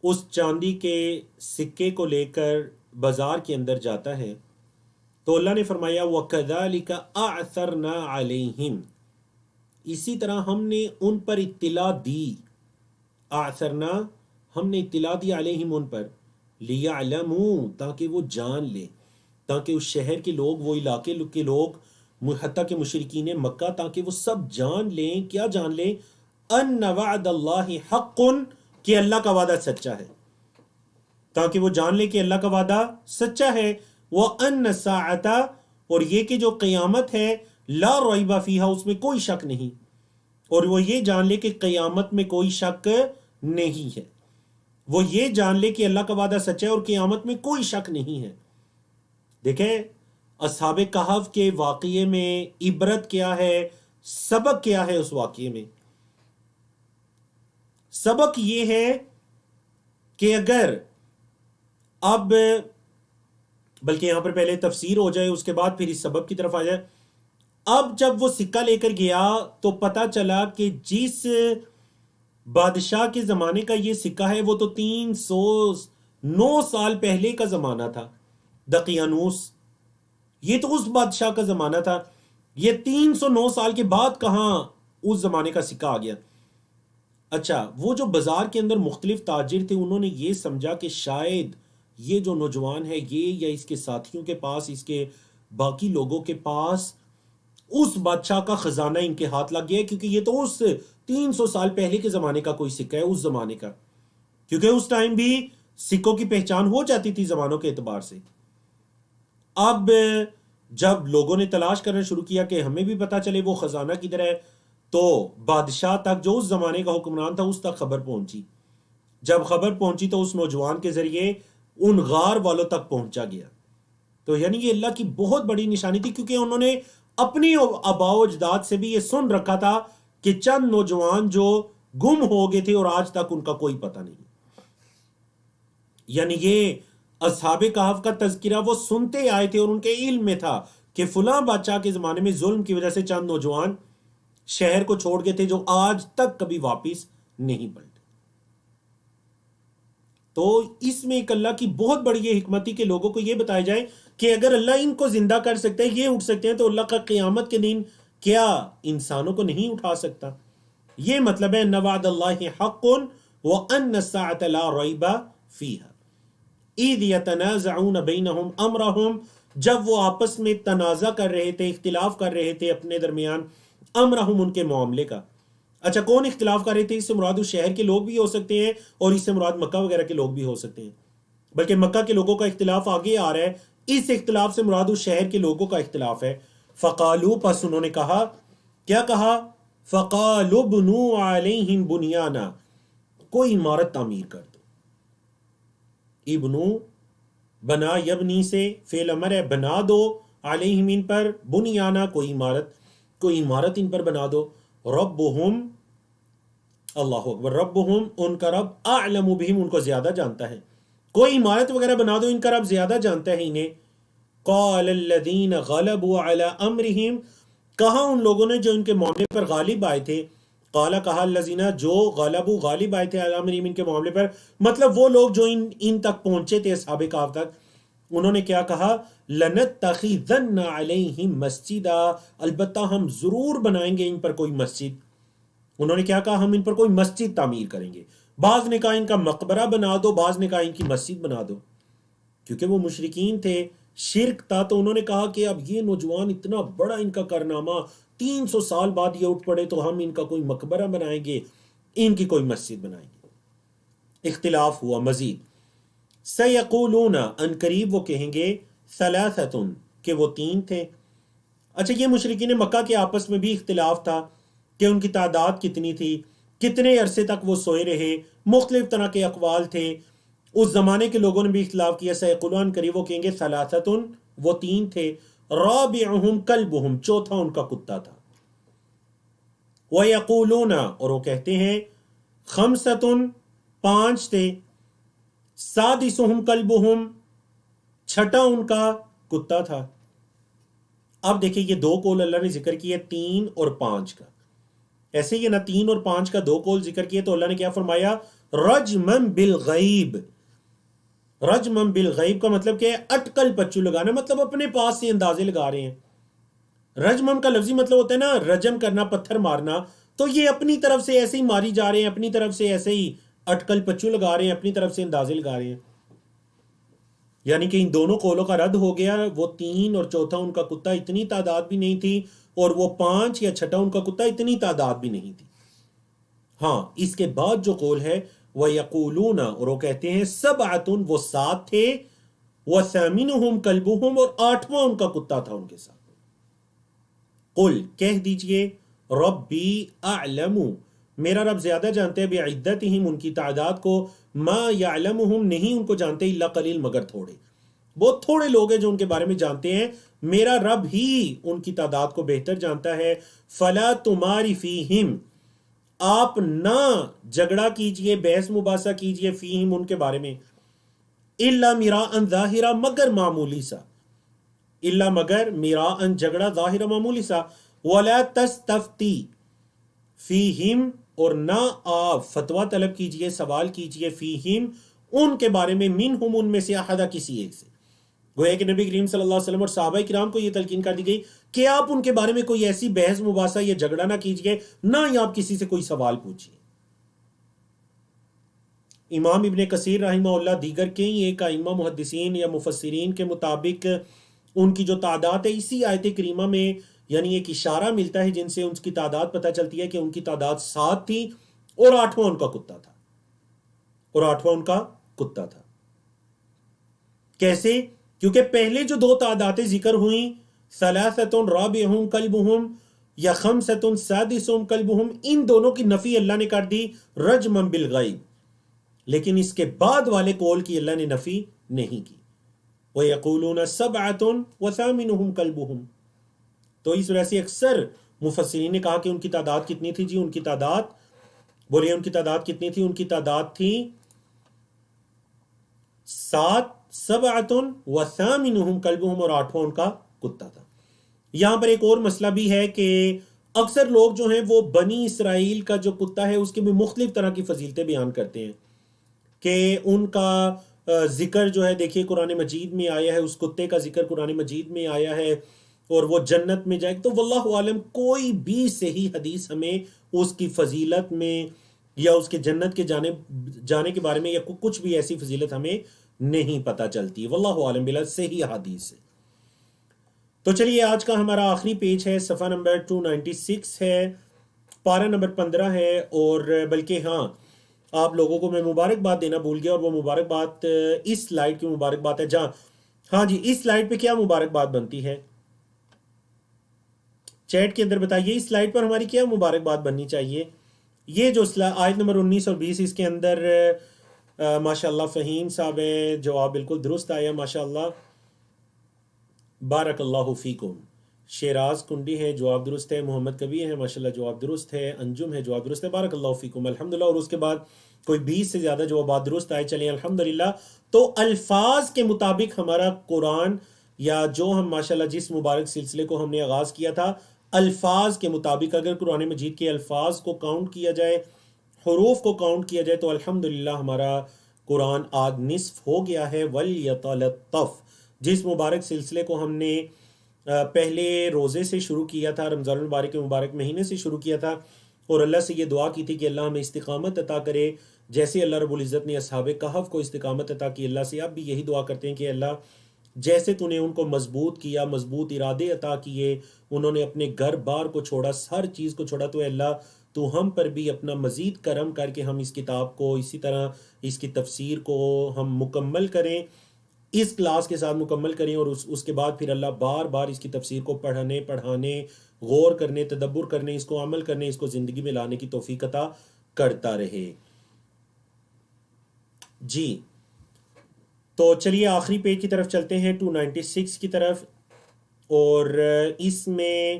اس چاندی کے سکے کو لے کر بازار کے اندر جاتا ہے تو اللہ نے فرمایا وَكَذَلِكَ أَعْثَرْنَا عَلَيْهِمْ اسی طرح ہم نے ان پر اطلاع دی، اعثرنا ہم نے اطلاع دی علیہم ان پر، لیعلموا تاکہ وہ جان لیں، تاکہ اس شہر کے لوگ، وہ علاقے کے لوگ، حتیٰ کہ مشرکین مکہ، تاکہ وہ سب جان لیں، کیا جان لیں؟ ان وعد اللہ حق کہ اللہ کا وعدہ سچا ہے، تاکہ وہ جان لیں کہ اللہ کا وعدہ سچا ہے، وَأَنَّ السَّاعَةَ اور یہ کہ جو قیامت ہے، لا ریب فیہا اس میں کوئی شک نہیں، اور وہ یہ جان لے کہ قیامت میں کوئی شک نہیں ہے، وہ یہ جان لے کہ اللہ کا وعدہ سچا ہے اور قیامت میں کوئی شک نہیں ہے۔ دیکھیں اصحاب کہف کے واقعے میں عبرت کیا ہے، سبق کیا ہے اس واقعے میں؟ سبق یہ ہے کہ اگر اب بلکہ یہاں پر پہلے تفسیر ہو جائے، اس کے بعد پھر اس سبق کی طرف آ جائے۔ اب جب وہ سکہ لے کر گیا تو پتا چلا کہ جس بادشاہ کے زمانے کا یہ سکہ ہے وہ تو 309 سال پہلے کا زمانہ تھا، دقیانوس، یہ تو اس بادشاہ کا زمانہ تھا، یہ 309 سال کے بعد کہاں اس زمانے کا سکہ آ گیا؟ اچھا، وہ جو بازار کے اندر مختلف تاجر تھے انہوں نے یہ سمجھا کہ شاید یہ جو نوجوان ہے یہ یا اس کے ساتھیوں کے پاس، اس کے باقی لوگوں کے پاس اس بادشاہ کا خزانہ ان کے ہاتھ لگ گیا ہے، کیونکہ یہ تو اس 300 سال پہلے کے زمانے کا کوئی سکہ ہے، اس زمانے کا، کیونکہ اس ٹائم بھی سکوں کی پہچان ہو جاتی تھی زمانوں کے اعتبار سے۔ اب جب لوگوں نے تلاش کرنا شروع کیا کہ ہمیں بھی پتہ چلے وہ خزانہ کدھر ہے، تو بادشاہ تک جو اس زمانے کا حکمران تھا اس تک خبر پہنچی۔ جب خبر پہنچی تو اس نوجوان کے ذریعے ان غار والوں تک پہنچا گیا۔ تو یعنی یہ اللہ کی بہت بڑی نشانی تھی، کیونکہ انہوں نے اپنی آباء و اجداد سے بھی یہ سن رکھا تھا کہ چند نوجوان جو گم ہو گئے تھے اور آج تک ان کا کوئی پتہ نہیں. یعنی یہ اصحاب کہف کا تذکرہ وہ سنتے آئے تھے اور ان کے علم میں تھا کہ فلاں بادشاہ کے زمانے میں ظلم کی وجہ سے چند نوجوان شہر کو چھوڑ گئے تھے جو آج تک کبھی واپس نہیں پلٹے. تو اس میں ایک اللہ کی بہت بڑی یہ حکمت تھی کہ لوگوں کو یہ بتایا جائے کہ اگر اللہ ان کو زندہ کر سکتے ہیں، یہ اٹھ سکتے ہیں، تو اللہ کا قیامت کے دن کیا انسانوں کو نہیں اٹھا سکتا؟ یہ مطلب ہے ان وعد اللہ حق وان الساعة لا ریب فیہا اذ یتنازعون بینہم امرہم، جب وہ آپس میں تنازع کر رہے تھے، اختلاف کر رہے تھے اپنے درمیان، امرہم ان کے معاملے کا. اچھا کون اختلاف کر رہے تھے؟ اس سے مراد اس شہر کے لوگ بھی ہو سکتے ہیں اور اس سے مراد مکہ وغیرہ کے لوگ بھی ہو سکتے ہیں، بلکہ مکہ کے لوگوں کا اختلاف آگے آ رہا ہے. اس اختلاف سے مراد اس شہر کے لوگوں کا اختلاف ہے. فقالو، پس انہوں نے کہا، کیا کہا؟ فقالوا بنوا علیہم بنیانا، کوئی عمارت تعمیر کر دو. ابنو بنا یبنی سے فعل امر ہے، بنا دو، علیہم ان پر، بنیانا کوئی عمارت ان پر بنا دو. ربہم، اللہ اکبر، ربہم ان کا رب، اعلم بہم ان کو زیادہ جانتا ہے، کوئی عمارت وغیرہ بنا دو، ان کا رب زیادہ جانتا ہے انہیں. قال الذین غلبوا علی امرہم، کہا ان لوگوں نے جو ان کے معاملے پر غالب آئے تھے. قال، کہا الذین جو غلبوا غالب آئے تھے علی امرہم ان کے معاملے پر، مطلب وہ لوگ جو ان تک پہنچے تھے اصحاب کہف تک، انہوں نے کیا کہا؟ لنتخذن علیہم مسجدا، البتہ ہم ضرور بنائیں گے ان پر کوئی مسجد. انہوں نے کیا کہا؟ ہم ان پر کوئی مسجد تعمیر کریں گے. بعض نے کہا ان کا مقبرہ بنا دو، بعض نے کہا ان کی مسجد بنا دو، کیونکہ وہ مشرکین تھے، شرک تھا. تو انہوں نے کہا کہ اب یہ نوجوان اتنا بڑا ان کا کارنامہ، 300 سال بعد یہ اٹھ پڑے، تو ہم ان کا کوئی مقبرہ بنائیں گے، ان کی کوئی مسجد بنائیں گے. اختلاف ہوا مزید. سیقولون، ان قریب وہ کہیں گے، ثلاثۃ، کہ وہ 3 تھے. اچھا یہ مشرکین مکہ کے آپس میں بھی اختلاف تھا کہ ان کی تعداد کتنی تھی، کتنے عرصے تک وہ سوئے رہے، مختلف طرح کے اقوال تھے. اس زمانے کے لوگوں نے بھی اختلاف کیا. سیقولون قریب وہ کہیں گے، ثلاثۃ، وہ 3 تھے، رابعہم کلبہم، چوتھا ان کا کتا تھا. ویقولون، اور وہ کہتے ہیں، خمسۃ، 5 تھے، سادسہم کلبہم، چھٹا ان کا کتا تھا. اب دیکھیں یہ 2 قول اللہ نے ذکر کیے، 3 اور 5 کا. ایسے ہی نا 3 اور 5 کا 2 قول ذکر کیے تو اللہ نے کیا فرمایا؟ رجمن بالغیب. رجمن بالغیب کا مطلب کیا ہے؟ اٹکل پچو لگانا، مطلب اپنے پاس سے اندازے لگا رہے ہیں. رجمن کا لفظی مطلب ہوتا ہے نا رجم کرنا، پتھر مارنا. تو یہ اپنی طرف سے ایسے ہی ماری جا رہے ہیں، اپنی طرف سے ایسے ہی اٹکل پچو لگا رہے ہیں، اپنی طرف سے اندازے لگا رہے ہیں. یعنی کہ ان دونوں قولوں کا رد ہو گیا. وہ 3 اور چوتھا ان کا کتا اتنی تعداد بھی نہیں تھی، اور وہ 5 یا چھٹا ان کا کتا اتنی تعداد بھی نہیں تھی. ہاں اس کے بعد جو قول ہے وَيَقُولُونَ، اور وہ کہتے ہیں، سَبْعَةٌ، وہ 7 تھے، وَثَامِنُهُمْ كَلْبُهُمْ، اور 8واں ان کا کتا تھا ان کے ساتھ. قل، کہہ دیجئے، ربی اعلم، میرا رب زیادہ جانتے ہیں، بعدتہم، ان کی تعداد کو، ما یعلمہم، نہیں ان کو جانتے، الا قلیل، مگر تھوڑے. بہت تھوڑے لوگ ہیں جو ان کے بارے میں جانتے ہیں، میرا رب ہی ان کی تعداد کو بہتر جانتا ہے. فلا تماری فیہم، آپ نہ جھگڑا کیجئے، بحث مباحثہ کیجئے، فیہم، ان کے بارے میں، الا مراء ظاہرا، مگر معمولی سا، الا مگر مراء، جھگڑا، ظاہرا، معمولی سا. ولا تستفتی فیہم، اور نہ آپ فتویٰ طلب کیجئے، سوال کیجئے، فیہم، ان کے بارے میں، منہم، ان میں سے، احدا، کسی ایک سے. گویا کہ نبی کریم صلی اللہ علیہ وسلم اور صحابہ کرام کو یہ تلقین کر دی گئی کہ آپ ان کے بارے میں کوئی ایسی بحث مباحثہ یا جھگڑا نہ کیجئے، نہ ہی آپ کسی سے کوئی سوال پوچھئے. امام ابن کثیر رحمہ اللہ، دیگر کئی ایک ائمہ محدثین یا مفسرین کے مطابق ان کی جو تعداد ہے اسی آیت کریمہ میں، یعنی ایک اشارہ ملتا ہے جن سے ان کی تعداد پتہ چلتی ہے کہ ان کی تعداد 7 تھی اور 8واں ان کا کتا تھا، اور 8واں ان کا کتا تھا. کیسے؟ کیونکہ پہلے جو 2 تعدادیں ذکر ہوئیں، ثلاثۃ رابعہم کلبہم یا خمسۃ سادسہم کلبہم، ان دونوں کی نفی اللہ نے کر دی رجمن بالغیب، لیکن اس کے بعد والے قول کی اللہ نے نفی نہیں کی. وَيَقُولُونَ سَبْعَةٌ وَثَامِنُهُمْ كَلْبُهُمْ. تو اس وجہ سے اکثر مفسرین نے کہا کہ ان کی تعداد کتنی تھی جی؟ ان کی تعداد بولیے، ان کی تعداد کتنی تھی؟ ان کی تعداد تھی 7، 7 وثامنہم کلبہم، اور 8واں ان کا کتا تھا۔ یہاں پر ایک اور مسئلہ بھی ہے کہ اکثر لوگ جو ہیں وہ بنی اسرائیل کا جو کتا ہے اس کے بھی مختلف طرح کی فضیلتیں بیان کرتے ہیں کہ ان کا ذکر جو ہے، دیکھیے قرآن مجید میں آیا ہے، اس کتے کا ذکر قرآن مجید میں آیا ہے اور وہ جنت میں جائے گا۔ تو واللہ عالم کوئی بھی صحیح حدیث ہمیں اس کی فضیلت میں یا اس کے جنت کے جانے کے بارے میں یا کچھ بھی ایسی فضیلت ہمیں نہیں پتہ چلتی، واللہ عالم بلا صحیح حدیث ہے۔ تو چلیے آج کا ہمارا آخری پیج ہے، صفحہ نمبر 296 ہے، پارہ نمبر 15 ہے، اور بلکہ ہاں آپ لوگوں کو میں مبارکباد دینا بھول گیا، اور وہ مبارکباد اس سلائیڈ کی مبارکباد ہے جہاں ہاں جی اس سلائیڈ پہ کیا مبارکباد بنتی ہے؟ چیٹ کے اندر بتائیے اس سلائیڈ پر ہماری کیا مبارکباد بننی چاہیے؟ یہ جو آیت نمبر 19 اور 20 اس کے اندر ماشاءاللہ فہیم صاحب ہیں، جواب بالکل درست آیا ماشاءاللہ، بارک اللہ فیکم۔ شیراز کنڈی ہے، جواب درست ہے۔ محمد کبیر ہے، ماشاءاللہ جواب درست ہے۔ انجم ہے، جواب درست ہے۔ بارک اللہ فیکم، الحمدللہ۔ اور اس کے بعد کوئی 20 سے زیادہ جوابات درست آئے، چلیں الحمدللہ۔ تو الفاظ کے مطابق ہمارا قرآن، یا جو ہم ماشاءاللہ جس مبارک سلسلے کو ہم نے آغاز کیا تھا، الفاظ کے مطابق اگر قرآن مجید کے الفاظ کو کاؤنٹ کیا جائے، حروف کو کاؤنٹ کیا جائے، تو الحمدللہ ہمارا قرآن آج نصف ہو گیا ہے۔ وَلْيَتَلَطَّفْ، جس مبارک سلسلے کو ہم نے پہلے روزے سے شروع کیا تھا، رمضان المبارک کے مبارک مہینے سے شروع کیا تھا، اور اللہ سے یہ دعا کی تھی کہ اللہ ہمیں استقامت عطا کرے، جیسے اللہ رب العزت نے اصحاب کہف کو استقامت عطا کی۔ اللہ سے اب بھی یہی دعا کرتے ہیں کہ اللہ جیسے تو نے ان کو مضبوط کیا، مضبوط ارادے عطا کیے، انہوں نے اپنے گھر بار کو چھوڑا، ہر چیز کو چھوڑا، تو اے اللہ تو ہم پر بھی اپنا مزید کرم کر کے ہم اس کتاب کو، اسی طرح اس کی تفسیر کو ہم مکمل کریں، اس کلاس کے ساتھ مکمل کریں، اور اس کے بعد پھر اللہ بار بار اس کی تفسیر کو پڑھانے، غور کرنے، تدبر کرنے، اس کو عمل کرنے، اس کو زندگی میں لانے کی توفیق عطا کرتا رہے۔ جی تو چلیے آخری پیج کی طرف چلتے ہیں، 296 کی طرف، اور اس میں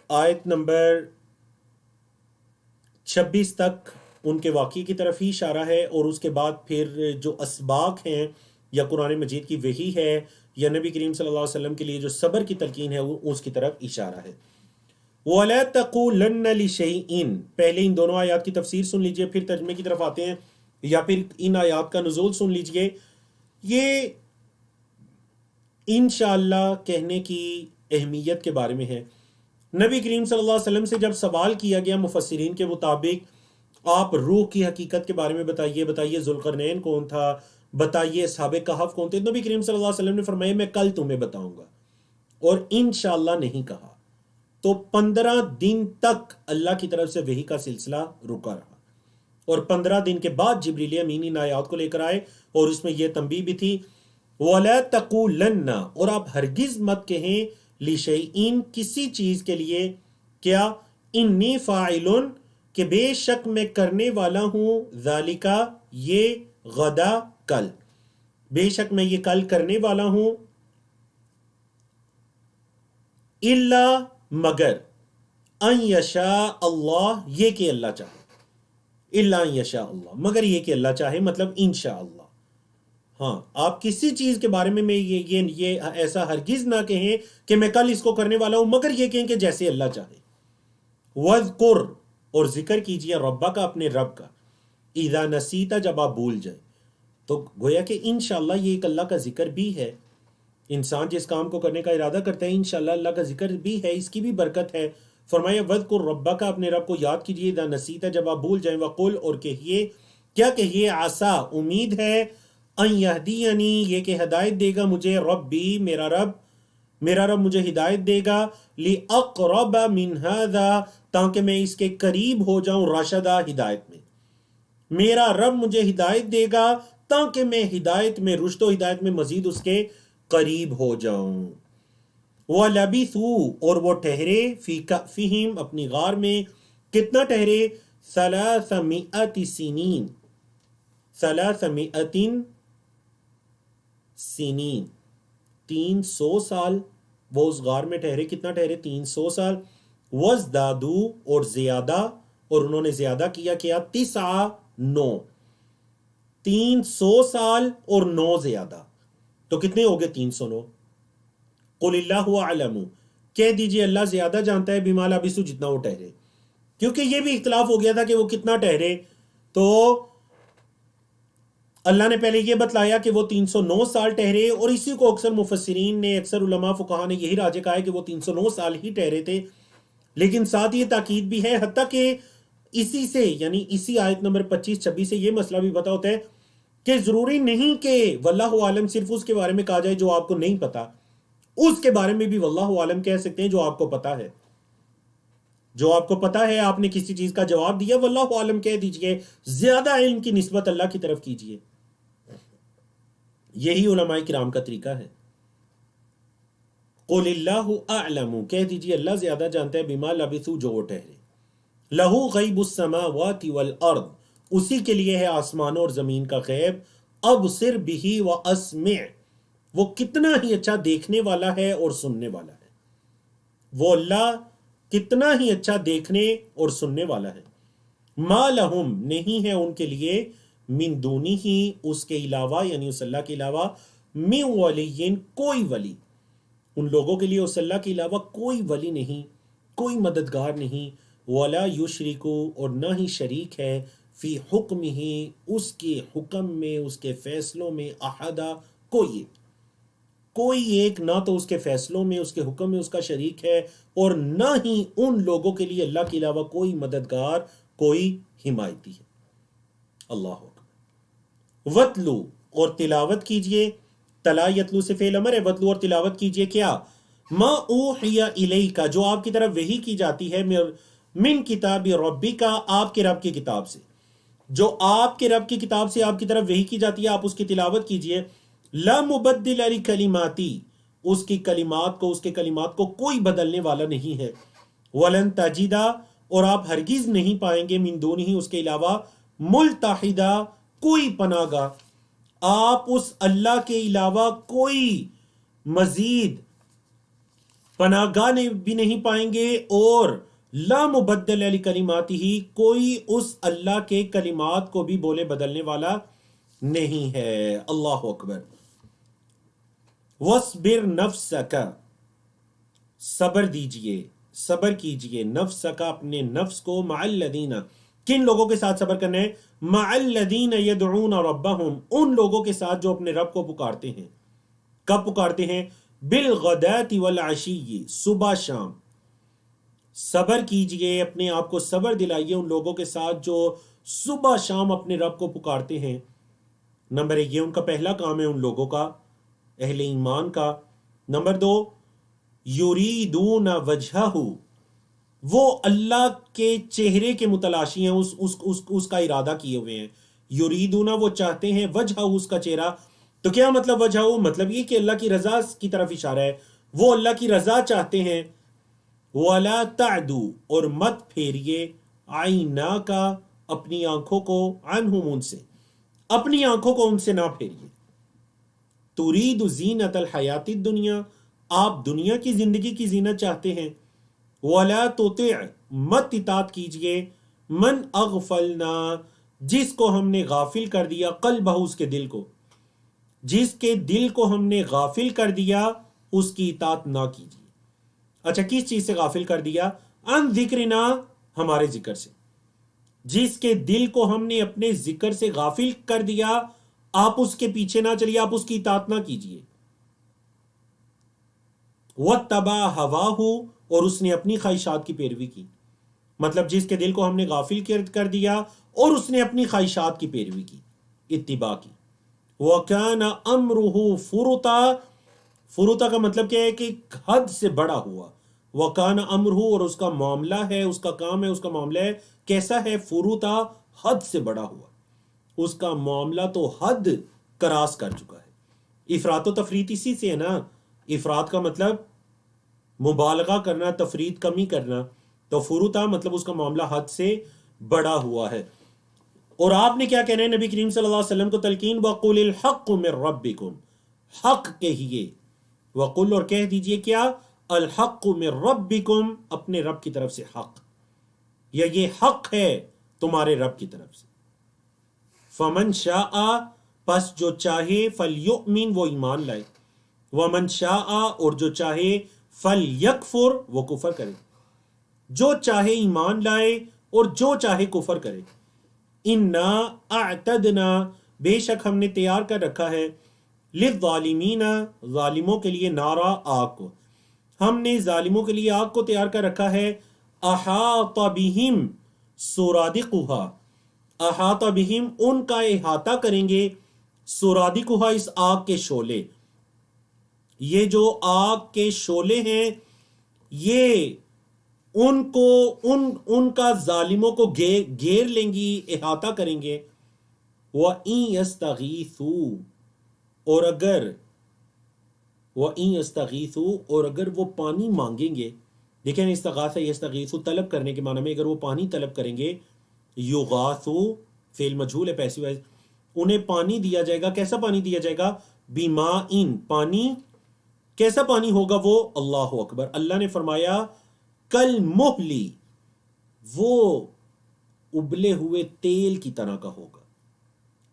آیت نمبر 26 تک ان کے واقعے کی طرف ہی اشارہ ہے، اور اس کے بعد پھر جو اسباق ہیں یا قرآن مجید کی وحی ہے یا نبی کریم صلی اللہ علیہ وسلم کے لیے جو صبر کی تلقین ہے اس کی طرف اشارہ ہے۔ وَلَا تَقُولَنَّ لِشَيْءٍ، پہلے ان دونوں آیات کی تفسیر سن لیجئے، پھر ترجمے کی طرف آتے ہیں، یا پھر ان آیات کا نزول سن لیجئے۔ یہ انشاءاللہ کہنے کی اہمیت کے بارے میں ہے۔ نبی کریم صلی اللہ علیہ وسلم سے جب سوال کیا گیا مفسرین کے مطابق، آپ روح کی حقیقت کے بارے میں بتائیے ذوالقرنین کون تھا، بتائیے اصحاب کہف کون تھے، نبی کریم صلی اللہ علیہ وسلم نے فرمایا میں کل تمہیں بتاؤں گا، اور انشاءاللہ نہیں کہا۔ تو 15 دن تک اللہ کی طرف سے وحی کا سلسلہ رکا رہا، اور 15 دن کے بعد جبریل امین ان آیات کو لے کر آئے، اور اس میں یہ تنبیہ بھی تھی وَلَا تَقُولَنَّ، اور آپ ہرگز مت کہیں لِشَيْءٍ کسی چیز کے لیے، کیا انی فاعلن کہ بے شک میں کرنے والا ہوں، ذالکا یہ، غدا کل، بے شک میں یہ کل کرنے والا ہوں، الا مگر، ان یشاء اللہ یہ کہ اللہ چاہے، الا ان یشاء اللہ مگر یہ کہ اللہ چاہے، مطلب انشاءاللہ۔ ہاں آپ کسی چیز کے بارے میں یہ ایسا ہرگز نہ کہیں کہ میں کل اس کو کرنے والا ہوں، مگر یہ کہیں کہ جیسے اللہ چاہے۔ وَذْكُرْ، اور ذکر کیجئے ربا کا، اپنے رب کا، اذا نسیتا جب آپ بھول جائیں۔ تو گویا کہ انشاءاللہ یہ ایک اللہ کا ذکر بھی ہے، انسان جس کام کو کرنے کا ارادہ کرتا ہے انشاءاللہ اللہ کا ذکر بھی ہے، اس کی بھی برکت ہے۔ فرمایا وَذْكُرْ رَبَّكَ، اپنے رب کو یاد کیجئے، اذا نسیتا جب آپ بھول جائیں، وَقُلْ، اور کہیے، کیا کہیے، عسا امید ہے، ان یہدینی یہ کہ ہدایت دے گا مجھے، ربی میرا رب مجھے ہدایت دے گا، لِأَقْرَبَ مِنْ هَذَا تاکہ میں اس کے قریب ہو جاؤں، راشدہ ہدایت میں، میرا رب مجھے ہدایت دے گا تاکہ میں ہدایت میں، رشد و ہدایت میں مزید اس کے قریب ہو جاؤں۔ وَلَبِثُوا، اور وہ ٹھہرے، فِي كَهْفِهِمْ اپنی غار میں، کتنا ٹھہرے، 300 سنین، 300 سنین 300 سال، وہ اس غار میں ٹھہرے. کتنا ٹھہرے؟ 300 سال. وزدادو اور زیادہ، اور انہوں نے زیادہ کیا 9 300 سال اور 9 زیادہ، تو کتنے ہو گئے؟ 309. قل اللہ اعلم، کہہ دیجئے اللہ زیادہ جانتا ہے بما لبثوا، جتنا وہ ٹھہرے. کیونکہ یہ بھی اختلاف ہو گیا تھا کہ وہ کتنا ٹھہرے. تو اللہ نے پہلے یہ بتلایا کہ وہ 309 سال ٹھہرے، اور اسی کو اکثر مفسرین نے، اکثر علماء فقہا نے یہی راجح کہا ہے کہ وہ 309 سال ہی ٹھہرے تھے. لیکن ساتھ یہ تاکید بھی ہے، حتیٰ کہ اسی سے، یعنی اسی آیت نمبر 25-26 سے یہ مسئلہ بھی پتا ہوتا ہے کہ ضروری نہیں کہ واللہ عالم صرف اس کے بارے میں کہا جائے جو آپ کو نہیں پتا، اس کے بارے میں بھی واللہ عالم کہہ سکتے ہیں جو آپ کو پتا ہے. جو آپ کو پتا ہے، آپ نے کسی چیز کا جواب دیا، واللہ عالم کہہ دیجئے. زیادہ علم کی نسبت اللہ کی طرف کیجئے. یہی علماء کرام کا طریقہ ہے. قل اللہ اعلم، کہہ دیجئے اللہ زیادہ جانتا ہے بما لبثوا، جو وہ ٹھہرے. لہو غیب السماوات والارض، اسی کے لیے ہے آسمانوں اور زمین کا غیب. ابصر بہ واسمع، وہ کتنا ہی اچھا دیکھنے والا ہے اور سننے والا ہے. وہ اللہ کتنا ہی اچھا دیکھنے اور سننے والا ہے. ما لہم، نہیں ہے ان کے لیے، من دونی ہی، اس کے علاوہ، یعنی اس اللہ کے علاوہ، من ولی، کوئی ولی. ان لوگوں کے لیے اس اللہ کے علاوہ کوئی ولی نہیں، کوئی مددگار نہیں. ولا یشرکو، اور نہ ہی شریک ہے، فی حکمہ، اس کے حکم میں، اس کے فیصلوں میں، احدا، کوئی ایک نہ تو اس کے فیصلوں میں، اس کے حکم میں اس کا شریک ہے، اور نہ ہی ان لوگوں کے لیے اللہ کے علاوہ کوئی مددگار، کوئی حمایتی ہے. اللہ اکبر. وَتْلُو، اور تلاوت کیجئے. تلا یتلو سے فعل امر ہے. وَتْلُو، اور تلاوت کیجئے کیا؟ ما اوحی الیک، جو آپ کی طرف وحی کی جاتی ہے، من کتاب ربک، آپ کے رب کی کتاب سے. جو آپ کے رب کی کتاب سے آپ کی طرف وحی کی جاتی ہے، آپ اس کی تلاوت کیجئے. لا مبدل لکلماتی، اس کی کلمات کو، اس کے کلمات کو کوئی بدلنے والا نہیں ہے. ولن تجدا، اور آپ ہرگز نہیں پائیں گے، من دونہ، اس کے علاوہ، ملتحدہ، کوئی پناہ گاہ. آپ اس اللہ کے علاوہ کوئی مزید پناہ گاہ بھی نہیں پائیں گے، اور لا مبدل لکلماتہ، کوئی اس اللہ کے کلمات کو بھی بولے بدلنے والا نہیں ہے. اللہ اکبر. وَاصْبِرْ نَفْسَكَ، صبر دیجئے، صبر کیجئے. نفسک، اپنے نفس کو. مع الذین، کن لوگوں کے ساتھ صبر کرنا ہے؟ مع الذین یدعون ربہم، ان لوگوں کے ساتھ جو اپنے رب کو پکارتے ہیں. کب پکارتے ہیں؟ بالغداۃ والعشی، صبح شام. صبر کیجئے، اپنے آپ کو صبر دلائیے ان لوگوں کے ساتھ جو صبح شام اپنے رب کو پکارتے ہیں. نمبر 1، یہ ان کا پہلا کام ہے، ان لوگوں کا، اہل ایمان کا. نمبر 2، یریدون وجہہ، وہ اللہ کے چہرے کے متلاشی ہیں، اس کا ارادہ کیے ہوئے ہیں. یریدون، وہ چاہتے ہیں، وجہہ، اس کا چہرہ. تو کیا مطلب وجہہ؟ مطلب یہ کہ اللہ کی رضا کی طرف اشارہ ہے، وہ اللہ کی رضا چاہتے ہیں. وَلَا تَعْدُ، اور مت پھیریے، عَيْنَاكَ، اپنی آنکھوں کو، عَنْهُمْ، ان سے، اپنی آنکھوں کو ان سے نہ پھیریے. تُرِيدُ زِينَةَ الْحَيَاةِ الدُّنْيَا، آپ دنیا کی زندگی کی زینت چاہتے ہیں. وَلَا تُطِعْ، مت اطاعت کیجئے، مَنْ أَغْفَلْنَا، جس کو ہم نے غافل کر دیا، قلبہ، اس کے دل کو، جس کے دل کو ہم نے غافل کر دیا، اس کی اطاعت نہ کیجئے. اچھا، کس چیز سے غافل کر دیا؟ ان ذکرنا، ہمارے ذکر سے. جس کے دل کو ہم نے اپنے ذکر سے غافل کر دیا، آپ اس کے پیچھے نہ چلیے، آپ اس کی اطاعت نہ کیجئے. وَاتَّبَعَ هَوَاهُ، اور اس نے اپنی خواہشات کی پیروی کی. مطلب جس کے دل کو ہم نے غافل کر دیا اور اس نے اپنی خواہشات کی پیروی کی، اتباع کی. وَكَانَ أَمْرُهُ فُرُطًا، فروتا کا مطلب کیا ہے کہ حد سے بڑا ہوا. وَكَانَ أَمْرُهُ، اور اس کا معاملہ ہے، اس کا کام ہے، اس کا معاملہ ہے، کیسا ہے؟ فروتا، حد سے بڑا ہوا. اس کا معاملہ تو حد کراس کر چکا ہے. افراط و تفریط اسی سے ہے نا. افراط کا مطلب مبالغہ کرنا، تفریط کمی کرنا. تو فروتا مطلب اس کا معاملہ حد سے بڑا ہوا ہے. اور آپ نے کیا کہنا ہے؟ نبی کریم صلی اللہ علیہ وسلم کو تلقین، وَقُلِ الْحَقُّ مِنْ رَبِّكُمْ، حق کہیے. وقل اور کہہ دیجئے کیا الحق من ربکم اپنے رب کی طرف سے حق یا یہ حق ہے تمہارے رب کی طرف سے فمن شاء پس جو چاہے فلیؤمن وہ ایمان لائے ومن شاء اور جو چاہے فلیکفر وہ کفر کرے جو چاہے ایمان لائے اور جو چاہے کفر کرے انا اعتدنا بے شک ہم نے تیار کر رکھا ہے للظالمین ظالموں کے لیے نارا آگ کو ہم نے ظالموں کے لیے آگ کو تیار کر رکھا ہے احاط بہم سرادقها احاط بہم ان کا احاطہ کریں گے سرادقها اس آگ کے شعلے یہ جو آگ کے شعلے ہیں یہ ان کو ان کا ظالموں کو گھیر لیں گی احاطہ کریں گے وَإِن يَسْتَغِيثُوا اور اگر وہ پانی مانگیں گے دیکھیں استغاثہ یستغیثو طلب کرنے کے معنی میں اگر وہ پانی طلب کریں گے یغاثو فعل مجہول ہے پیسو ہے انہیں پانی دیا جائے گا کیسا پانی دیا جائے گا بِمَاءٍ پانی کیسا پانی ہوگا وہ اللہ اکبر اللہ نے فرمایا کل مہلی وہ ابلے ہوئے تیل کی طرح کا ہوگا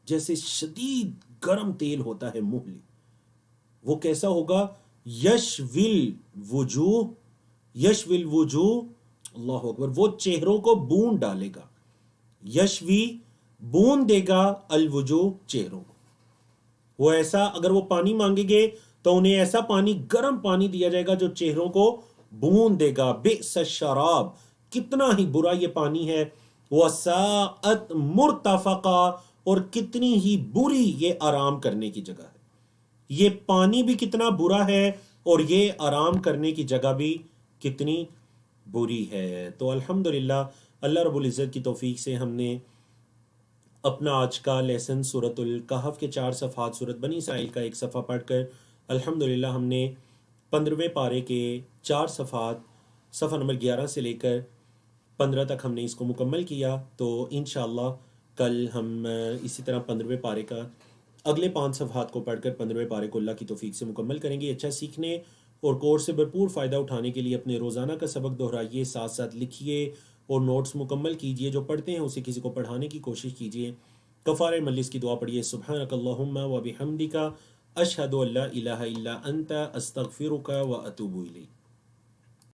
جیسے شدید گرم تیل ہوتا ہے مہلی وہ کیسا ہوگا یشویل وجوہ اللہ اکبر وہ چہروں کو بون ڈالے گا یشوی بون دے گا الوجوہ چہروں کو وہ ایسا اگر وہ پانی مانگیں گے تو انہیں ایسا پانی گرم پانی دیا جائے گا جو چہروں کو بون دے گا بئس الشراب کتنا ہی برا یہ پانی ہے وساءت مرتفقا اور کتنی ہی بری یہ آرام کرنے کی جگہ ہے یہ پانی بھی کتنا برا ہے اور یہ آرام کرنے کی جگہ بھی کتنی بری ہے تو الحمدللہ اللہ رب العزت کی توفیق سے ہم نے اپنا آج کا لیسن سورۃ الکہف کے 4 صفحات سورۃ بنی اسرائیل کا ایک صفحہ پڑھ کر الحمدللہ ہم نے 15ویں پارے کے 4 صفحات صفحہ نمبر 11 سے لے کر 15 تک ہم نے اس کو مکمل کیا تو انشاءاللہ کل ہم اسی طرح 15ویں پارے کا اگلے 5 صفحات کو پڑھ کر 15ویں پارے کو اللہ کی توفیق سے مکمل کریں گے اچھا سیکھنے اور کورس سے بھرپور فائدہ اٹھانے کے لیے اپنے روزانہ کا سبق دہرائیے ساتھ ساتھ لکھیے اور نوٹس مکمل کیجئے جو پڑھتے ہیں اسے کسی کو پڑھانے کی کوشش کیجئے کفارہ مجلس کی دعا پڑھیے سبحانک اللہم و بحمدک اشہد ان لا الہ الا انت استغفرک و اتوب الیک